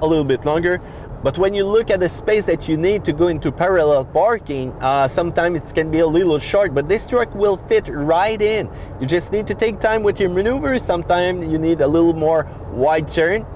a little bit longer, but when you look at the space that you need to go into parallel parking, sometimes it can be a little short, but this truck will fit right in. You just need to take time with your maneuvers. Sometimes you need a little more wide turn,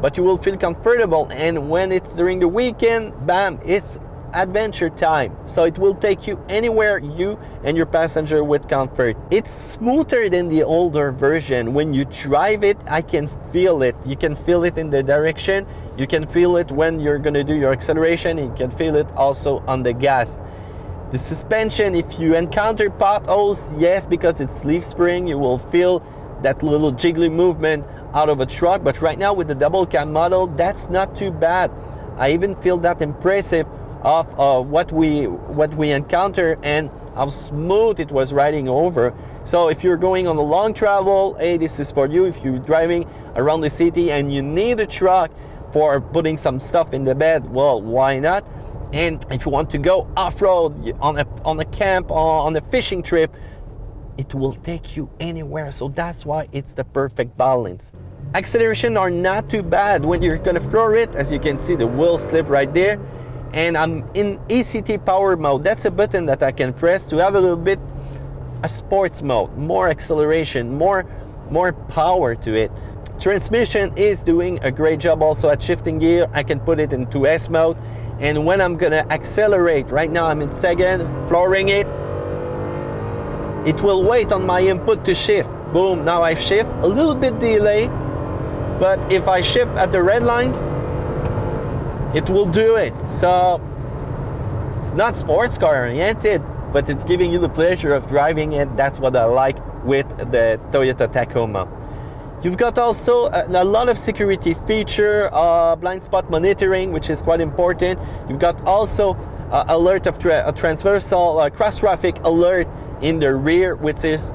but you will feel comfortable. And when it's during the weekend, bam, it's adventure time, so it will take you anywhere, you and your passenger, with comfort. It's smoother than the older version. When you drive it, I can feel it. You can feel it in the direction, you can feel it when you're gonna do your acceleration, you can feel it also on the gas. The suspension, if you encounter potholes, yes, because it's leaf spring, you will feel that little jiggly movement out of a truck. But right now with the double cab model, that's not too bad. I even feel that impressive of what we encounter and how smooth it was riding over. So if you're going on a long travel, hey, this is for you. If you're driving around the city and you need a truck for putting some stuff in the bed, well, why not? And if you want to go off-road on a camp, on a fishing trip, it will take you anywhere. So that's why it's the perfect balance. Acceleration are not too bad when you're gonna floor it. As you can see, the wheel slip right there. And I'm in ECT power mode. That's a button that I can press to have a little bit a sports mode, more acceleration, more power to it. Transmission is doing a great job also at shifting gear. I can put it into S mode, and when I'm gonna accelerate, right now I'm in second, flooring it, it will wait on my input to shift. Boom, now I shift, a little bit delay, but if I shift at the red line, it will do it. So it's not sports car oriented, but it's giving you the pleasure of driving it. That's what I like with the Toyota Tacoma. You've got also a lot of security feature, blind spot monitoring, which is quite important. You've got also alert of a transversal cross traffic alert in the rear, which is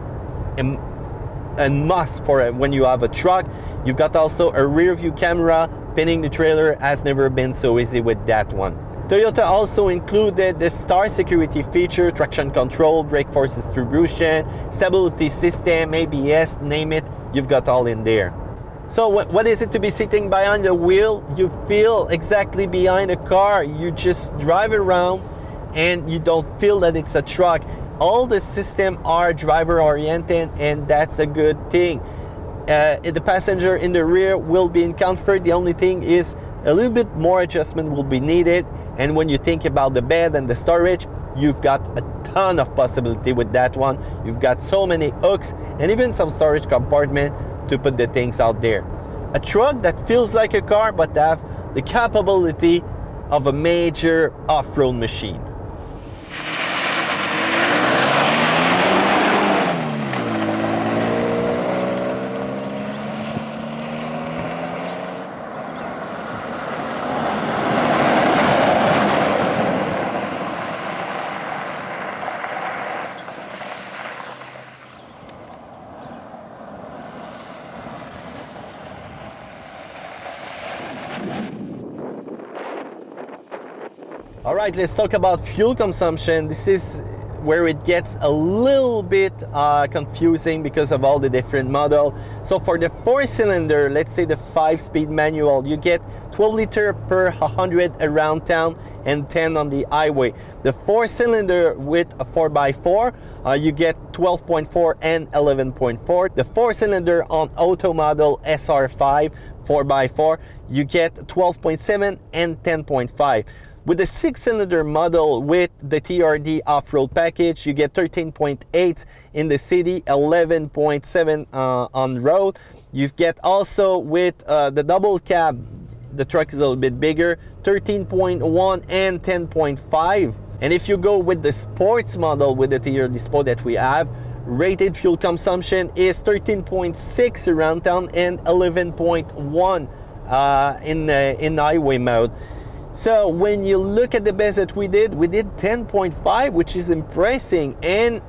a must for when you have a truck. You've got also a rear view camera. Pinning the trailer has never been so easy with that one. Toyota also included the Star security feature, traction control, brake force distribution, stability system, ABS, name it, you've got all in there. So what is it to be sitting behind the wheel? You feel exactly behind a car. You just drive around and you don't feel that it's a truck. All the systems are driver oriented, and that's a good thing. The passenger in the rear will be in comfort. The only thing is a little bit more adjustment will be needed. And when you think about the bed and the storage, you've got a ton of possibility with that one. You've got so many hooks and even some storage compartment to put the things out there. A truck that feels like a car but have the capability of a major off-road machine. All right, let's talk about fuel consumption. This is where it gets a little bit confusing because of all the different models. So for the 4-cylinder, let's say the 5-speed manual, you get 12 liters per 100 around town and 10 on the highway. The 4-cylinder with a 4x4, you get 12.4 and 11.4. The 4-cylinder on auto model SR5 4x4, you get 12.7 and 10.5. With the 6-cylinder model with the TRD off-road package, you get 13.8 in the city, 11.7 on road. You get also with the double cab, the truck is a little bit bigger, 13.1 and 10.5. And if you go with the sports model with the TRD Sport that we have, rated fuel consumption is 13.6 around town and 11.1 in highway mode. So when you look at the best that we did 10.5, which is impressive, and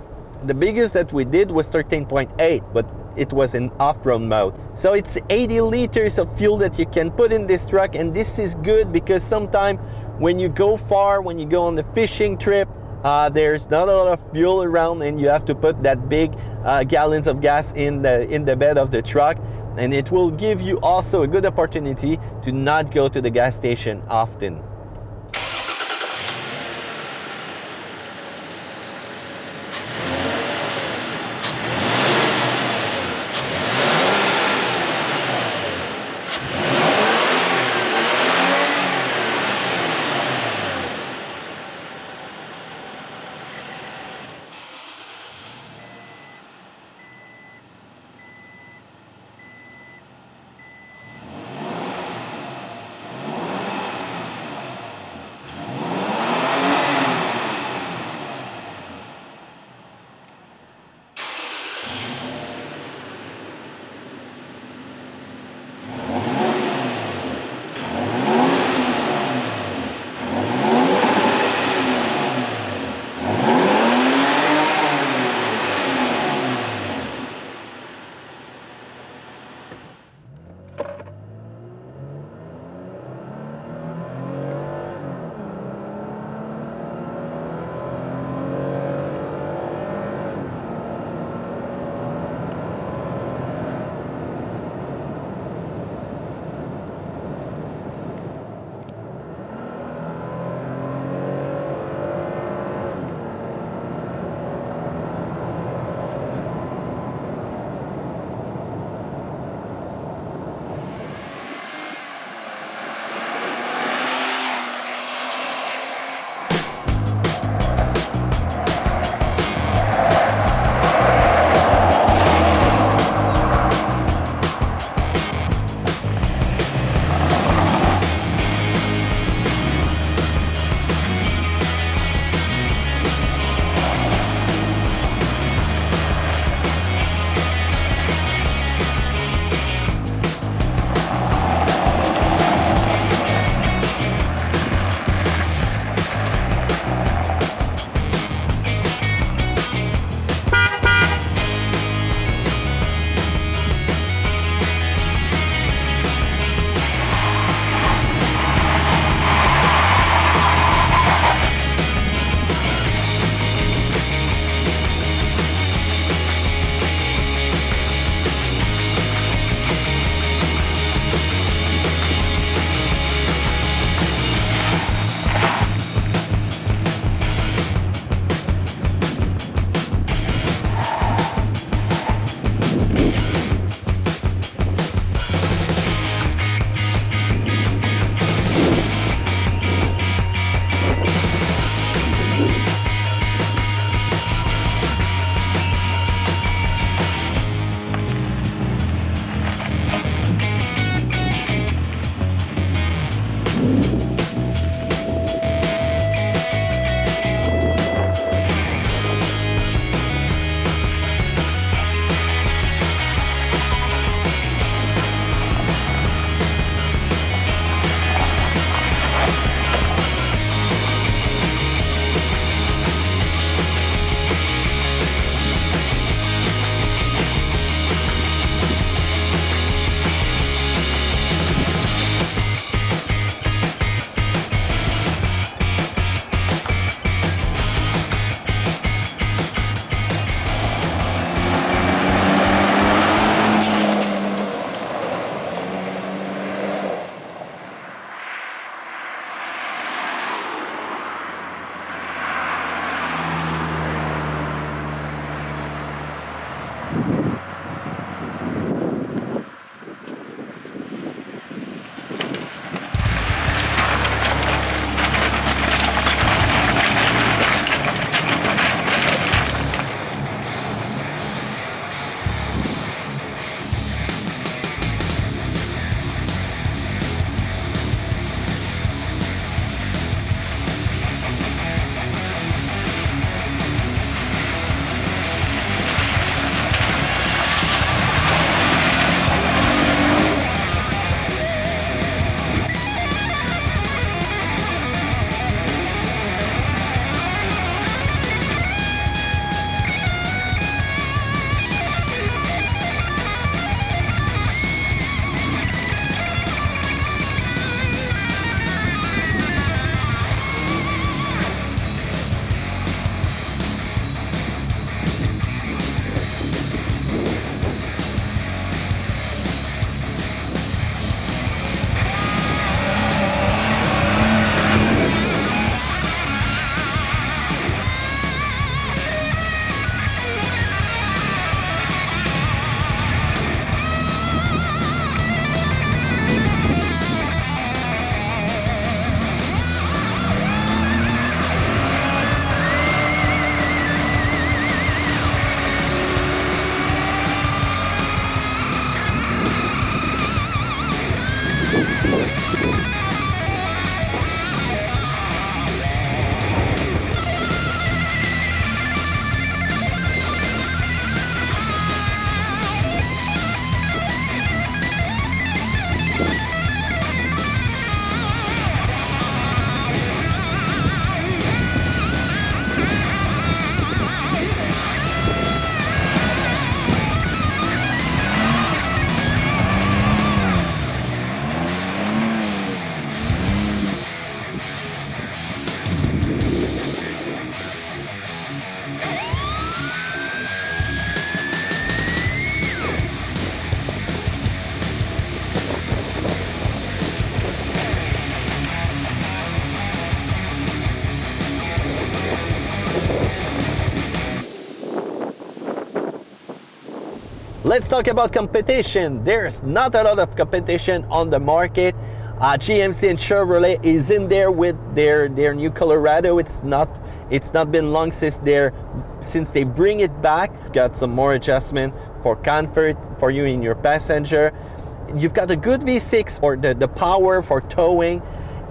the biggest that we did was 13.8, but it was in off-road mode. So it's 80 liters of fuel that you can put in this truck, and this is good because sometimes when you go far, when you go on the fishing trip, there's not a lot of fuel around and you have to put that big gallons of gas in the bed of the truck. And it will give you also a good opportunity to not go to the gas station often. Let's talk about competition. There's not a lot of competition on the market. GMC and Chevrolet is in there with their new Colorado. It's not been long since they bring it back. Got some more adjustment for comfort for you and your passenger. You've got a good V6 for the power for towing,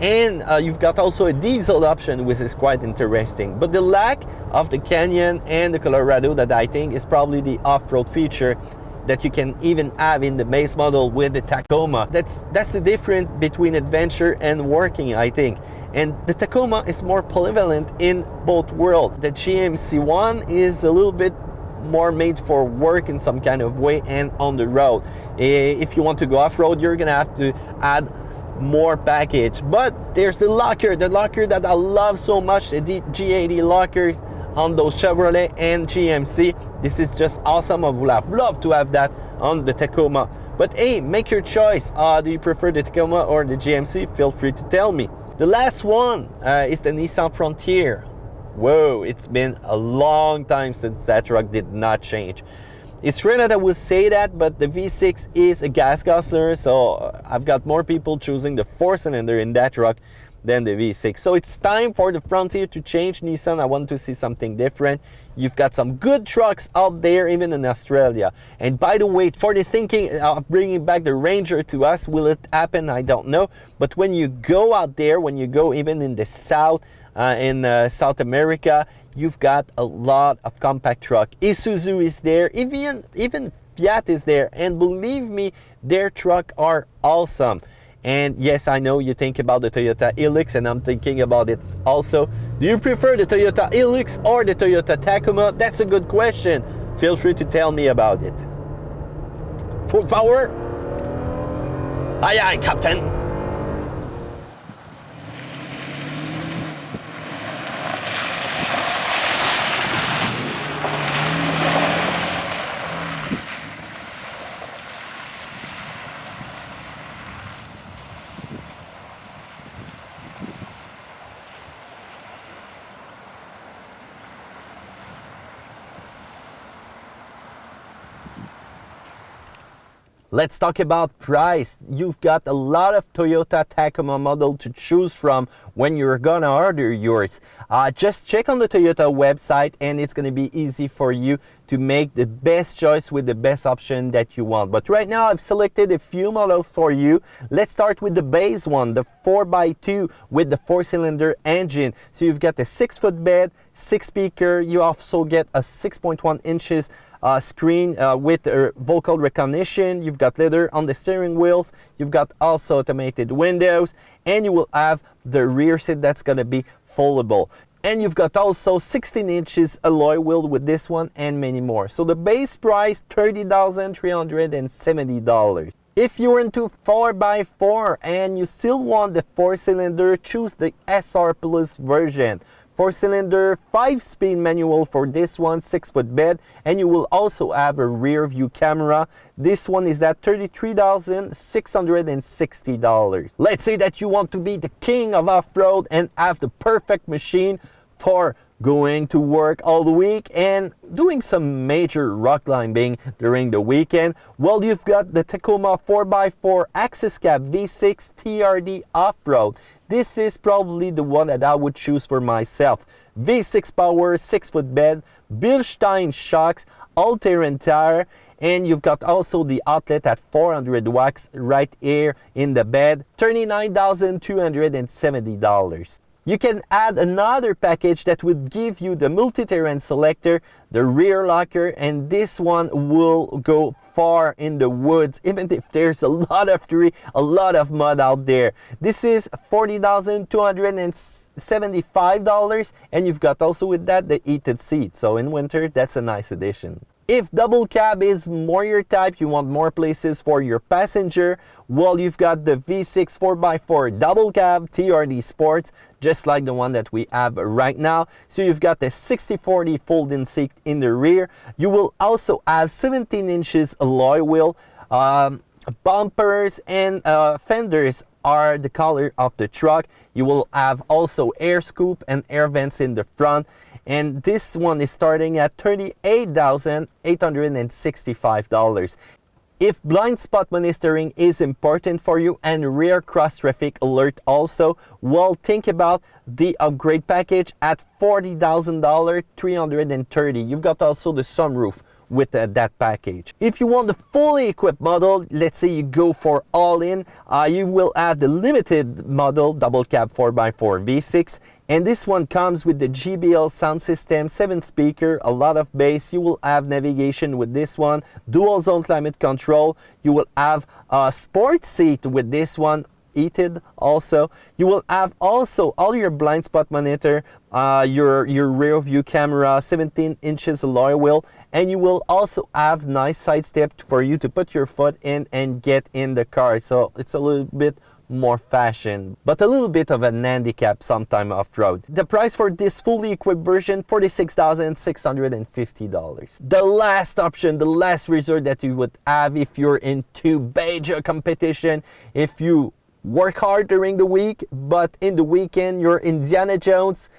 and you've got also a diesel option, which is quite interesting. But the lack of the Canyon and the Colorado that I think is probably the off-road feature that you can even have in the base model with the Tacoma. That's the difference between adventure and working, I think. And the Tacoma is more polyvalent in both worlds. The GMC one is a little bit more made for work in some kind of way and on the road. If you want to go off-road, you're gonna have to add more package. But there's the locker that I love so much, the G80 lockers on those Chevrolet and GMC. This is just awesome. I would have loved to have that on the Tacoma. But hey, make your choice. Do you prefer the Tacoma or the GMC? Feel free to tell me. The last one is the Nissan Frontier. Whoa, it's been a long time since that truck did not change. It's rare that I will say that, but the V6 is a gas guzzler, so I've got more people choosing the 4-cylinder in that truck than the V6. So it's time for the Frontier to change. Nissan, I want to see something different. You've got some good trucks out there, even in Australia. And by the way, for this thinking of bringing back the Ranger to us, will it happen? I don't know. But when you go out there, when you go even in the South, in South America, you've got a lot of compact truck. Isuzu is there, even Fiat is there, and believe me, their truck are awesome. And yes, I know you think about the Toyota Hilux, and I'm thinking about it also. Do you prefer the Toyota Hilux or the Toyota Tacoma? That's a good question. Feel free to tell me about it. Full power. Aye aye, Captain. Let's talk about price. You've got a lot of Toyota Tacoma model to choose from when you're gonna order yours. Just check on the Toyota website and it's gonna be easy for you to make the best choice with the best option that you want. But right now I've selected a few models for you. Let's start with the base one, the 4x2 with the 4-cylinder engine. So you've got a 6-foot bed, 6 speaker. You also get a 6.1 inches screen with vocal recognition. You've got leather on the steering wheels. You've got also automated windows, and you will have the rear seat that's going to be foldable. And you've got also 16 inches alloy wheel with this one and many more. So the base price, $30,370. If you're into 4x4 and you still want the 4-cylinder, choose the SR Plus version. 4-cylinder, 5-speed manual for this one, 6-foot bed, and you will also have a rear view camera. This one is at $33,660. Let's say that you want to be the king of off-road and have the perfect machine for going to work all the week and doing some major rock climbing during the weekend. Well, you've got the Tacoma 4x4 Access Cab V6 TRD Off-Road. This is probably the one that I would choose for myself. V6 power, 6-foot bed, Bilstein shocks, all-terrain tire, and you've got also the outlet at 400 watts right here in the bed, $39,270. You can add another package that would give you the multi-terrain selector, the rear locker, and this one will go far in the woods, even if there's a lot of tree, a lot of mud out there. This is $40,275, and you've got also with that the heated seat. So in winter, that's a nice addition. If double cab is more your type, you want more places for your passenger, well, you've got the V6 4x4 double cab TRD Sport, just like the one that we have right now. So you've got the 60/40 fold-in seat in the rear. You will also have 17 inches alloy wheel. Bumpers and fenders are the color of the truck. You will have also air scoop and air vents in the front. and this one is starting at $38,865. If blind spot monitoring is important for you and rear cross traffic alert also, well, think about the upgrade package at $40,000, $330. You've got also the sunroof with that package. If you want the fully equipped model, let's say you go for all-in, you will have the limited model double cab 4x4 V6, and this one comes with the JBL sound system, 7 speaker, a lot of bass. You will have navigation with this one, dual zone climate control. You will have a sport seat with this one, heated also. You will have also all your blind spot monitor, your rear view camera, 17 inches alloy wheel, and you will also have nice side step for you to put your foot in and get in the car. So it's a little bit more fashion, but a little bit of an handicap sometime off-road. The price for this fully equipped version, $46,650. The last option, the last resort that you would have if you're into major competition, if you work hard during the week, but in the weekend you're Indiana Jones,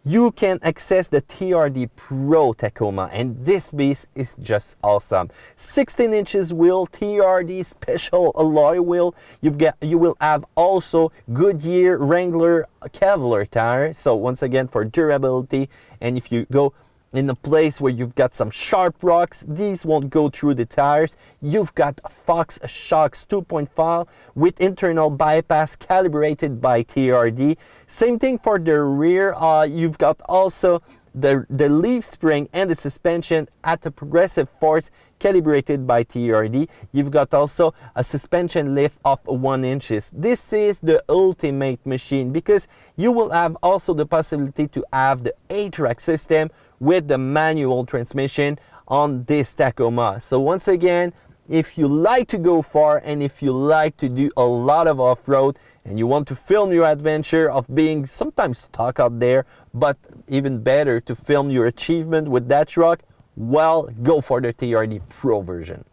you can access the TRD Pro Tacoma, and this beast is just awesome. 16 inches wheel, TRD special alloy wheel. You will have also Goodyear Wrangler Cavalier tire. So once again, for durability, and if you go in a place where you've got some sharp rocks, these won't go through the tires. You've got Fox shocks 2.5 with internal bypass calibrated by TRD. Same thing for the rear. You've got also the leaf spring and the suspension at a progressive force calibrated by TRD. You've got also a suspension lift of 1 inch. This is the ultimate machine because you will have also the possibility to have the 8-track system with the manual transmission on this Tacoma. So once again, if you like to go far and if you like to do a lot of off-road and you want to film your adventure of being sometimes stuck out there, but even better to film your achievement with that truck, well, go for the TRD Pro version.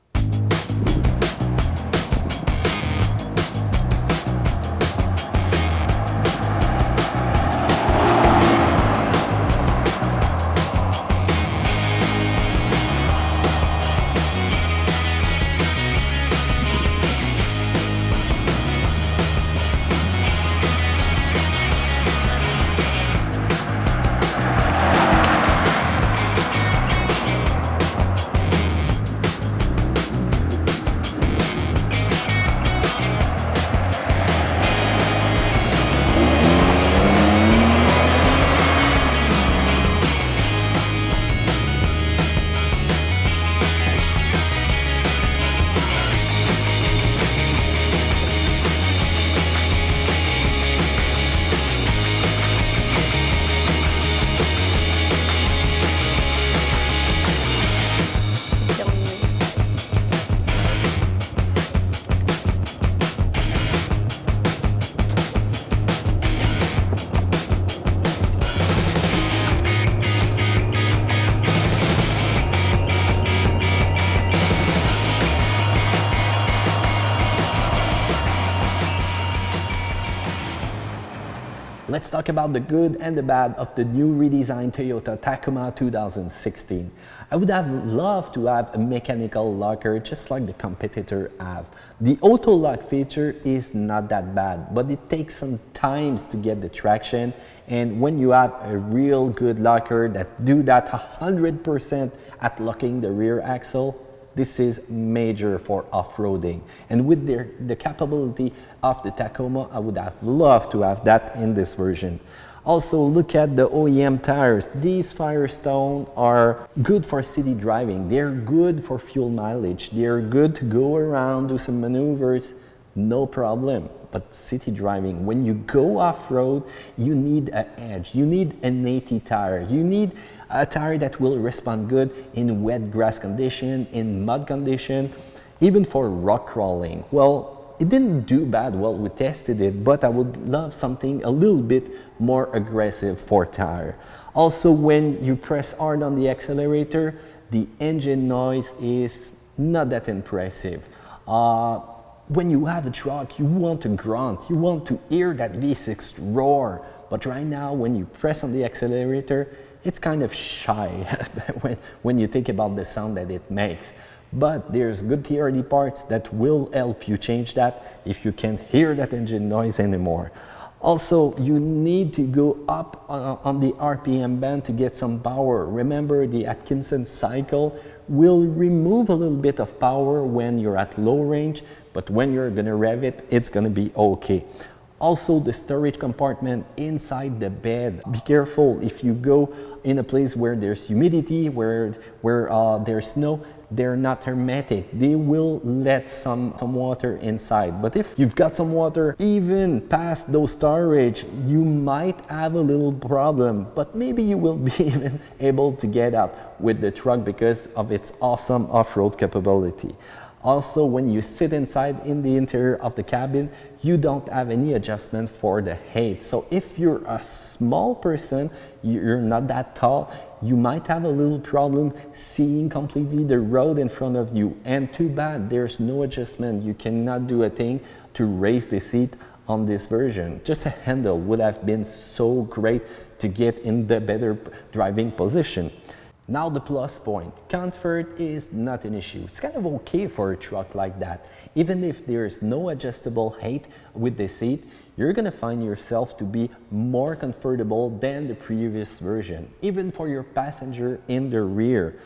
Let's talk about the good and the bad of the new redesigned Toyota Tacoma 2016. I would have loved to have a mechanical locker just like the competitor have. The auto lock feature is not that bad, but it takes some time to get the traction, and when you have a real good locker that do that 100% at locking the rear axle, this is major for off-roading. And with the capability of the Tacoma, I would have loved to have that in this version. Also, look at the OEM tires. These Firestone are good for city driving. They're good for fuel mileage. They're good to go around, do some maneuvers, no problem. But city driving, when you go off-road, you need an edge. You need an 80 tire. You need a tire that will respond good in wet grass condition, in mud condition, even for rock crawling. Well, it didn't do bad. Well, we tested it, but I would love something a little bit more aggressive for tire. Also, when you press hard on the accelerator, the engine noise is not that impressive. When you have a truck, you want to grunt, you want to hear that V6 roar, but right now when you press on the accelerator, it's kind of shy when you think about the sound that it makes. But there's good TRD parts that will help you change that if you can't hear that engine noise anymore. Also, you need to go up on the RPM band to get some power. Remember, the Atkinson cycle will remove a little bit of power when you're at low range, but when you're gonna rev it, it's gonna be okay. Also, the storage compartment inside the bed. Be careful if you go in a place where there's humidity, where there's snow, they're not hermetic. They will let some water inside. But if you've got some water even past those storage, you might have a little problem, but maybe you will be even able to get out with the truck because of its awesome off-road capability. Also, when you sit inside in the interior of the cabin, you don't have any adjustment for the height. So if you're a small person, you're not that tall, you might have a little problem seeing completely the road in front of you. And too bad, there's no adjustment. You cannot do a thing to raise the seat on this version. Just a handle would have been so great to get in the better driving position. Now the plus point, comfort is not an issue. It's kind of okay for a truck like that. Even if there's no adjustable height with the seat, you're gonna find yourself to be more comfortable than the previous version, even for your passenger in the rear.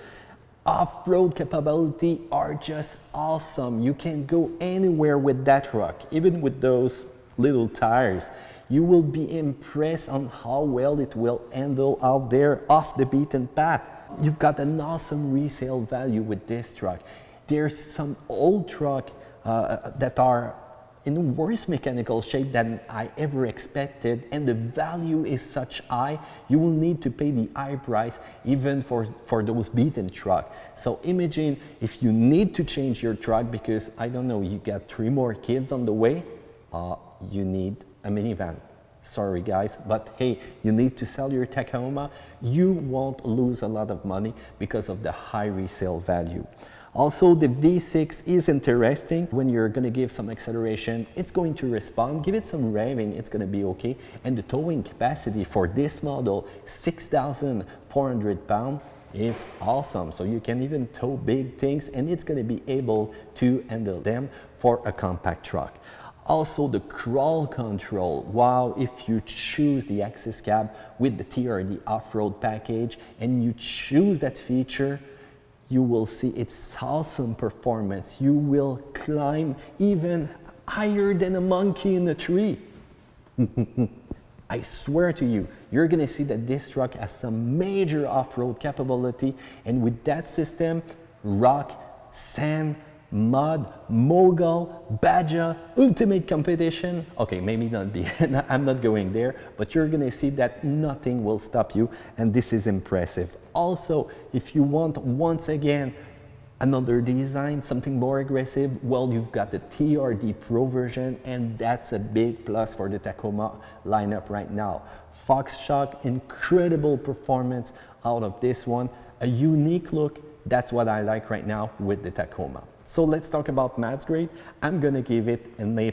Off-road capability are just awesome. You can go anywhere with that truck, even with those little tires. You will be impressed on how well it will handle out there off the beaten path. You've got an awesome resale value with this truck. There's some old truck that are in worse mechanical shape than I ever expected, and the value is such high, you will need to pay the high price even for those beaten truck. So imagine if you need to change your truck because, I don't know, you got 3 more kids on the way, you need a minivan. Sorry guys, but hey, you need to sell your Tacoma. You won't lose a lot of money because of the high resale value. Also, the V6 is interesting. When you're gonna give some acceleration, it's going to respond. Give it some revving, it's gonna be okay. And the towing capacity for this model, 6,400 pounds, is awesome. So you can even tow big things and it's gonna be able to handle them for a compact truck. Also, the crawl control. Wow, if you choose the Access Cab with the TRD off-road package and you choose that feature, you will see its awesome performance. You will climb even higher than a monkey in a tree. I swear to you, you're gonna see that this truck has some major off-road capability, and with that system, rock, sand, mud, mogul, badger, ultimate competition. Okay, maybe not be, I'm not going there, but you're gonna see that nothing will stop you, and this is impressive. Also, if you want, once again, another design, something more aggressive, well, you've got the TRD Pro version, and that's a big plus for the Tacoma lineup right now. Fox shock, incredible performance out of this one, a unique look. That's what I like right now with the Tacoma. So let's talk about Matt's grade. I'm gonna give it an A++.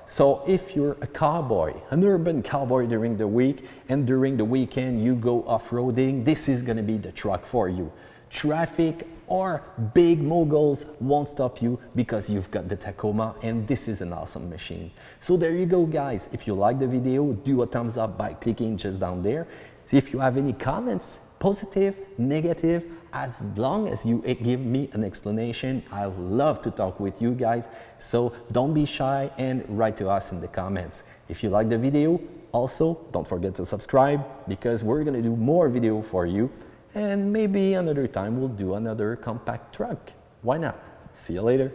So if you're a cowboy, an urban cowboy during the week, and during the weekend you go off-roading, this is gonna be the truck for you. Traffic or big moguls won't stop you because you've got the Tacoma, and this is an awesome machine. So there you go guys. If you like the video, do a thumbs up by clicking just down there. If you have any comments, positive, negative, as long as you give me an explanation, I love to talk with you guys. So don't be shy and write to us in the comments. If you like the video, also don't forget to subscribe because we're gonna do more video for you, and maybe another time we'll do another compact truck. Why not? See you later.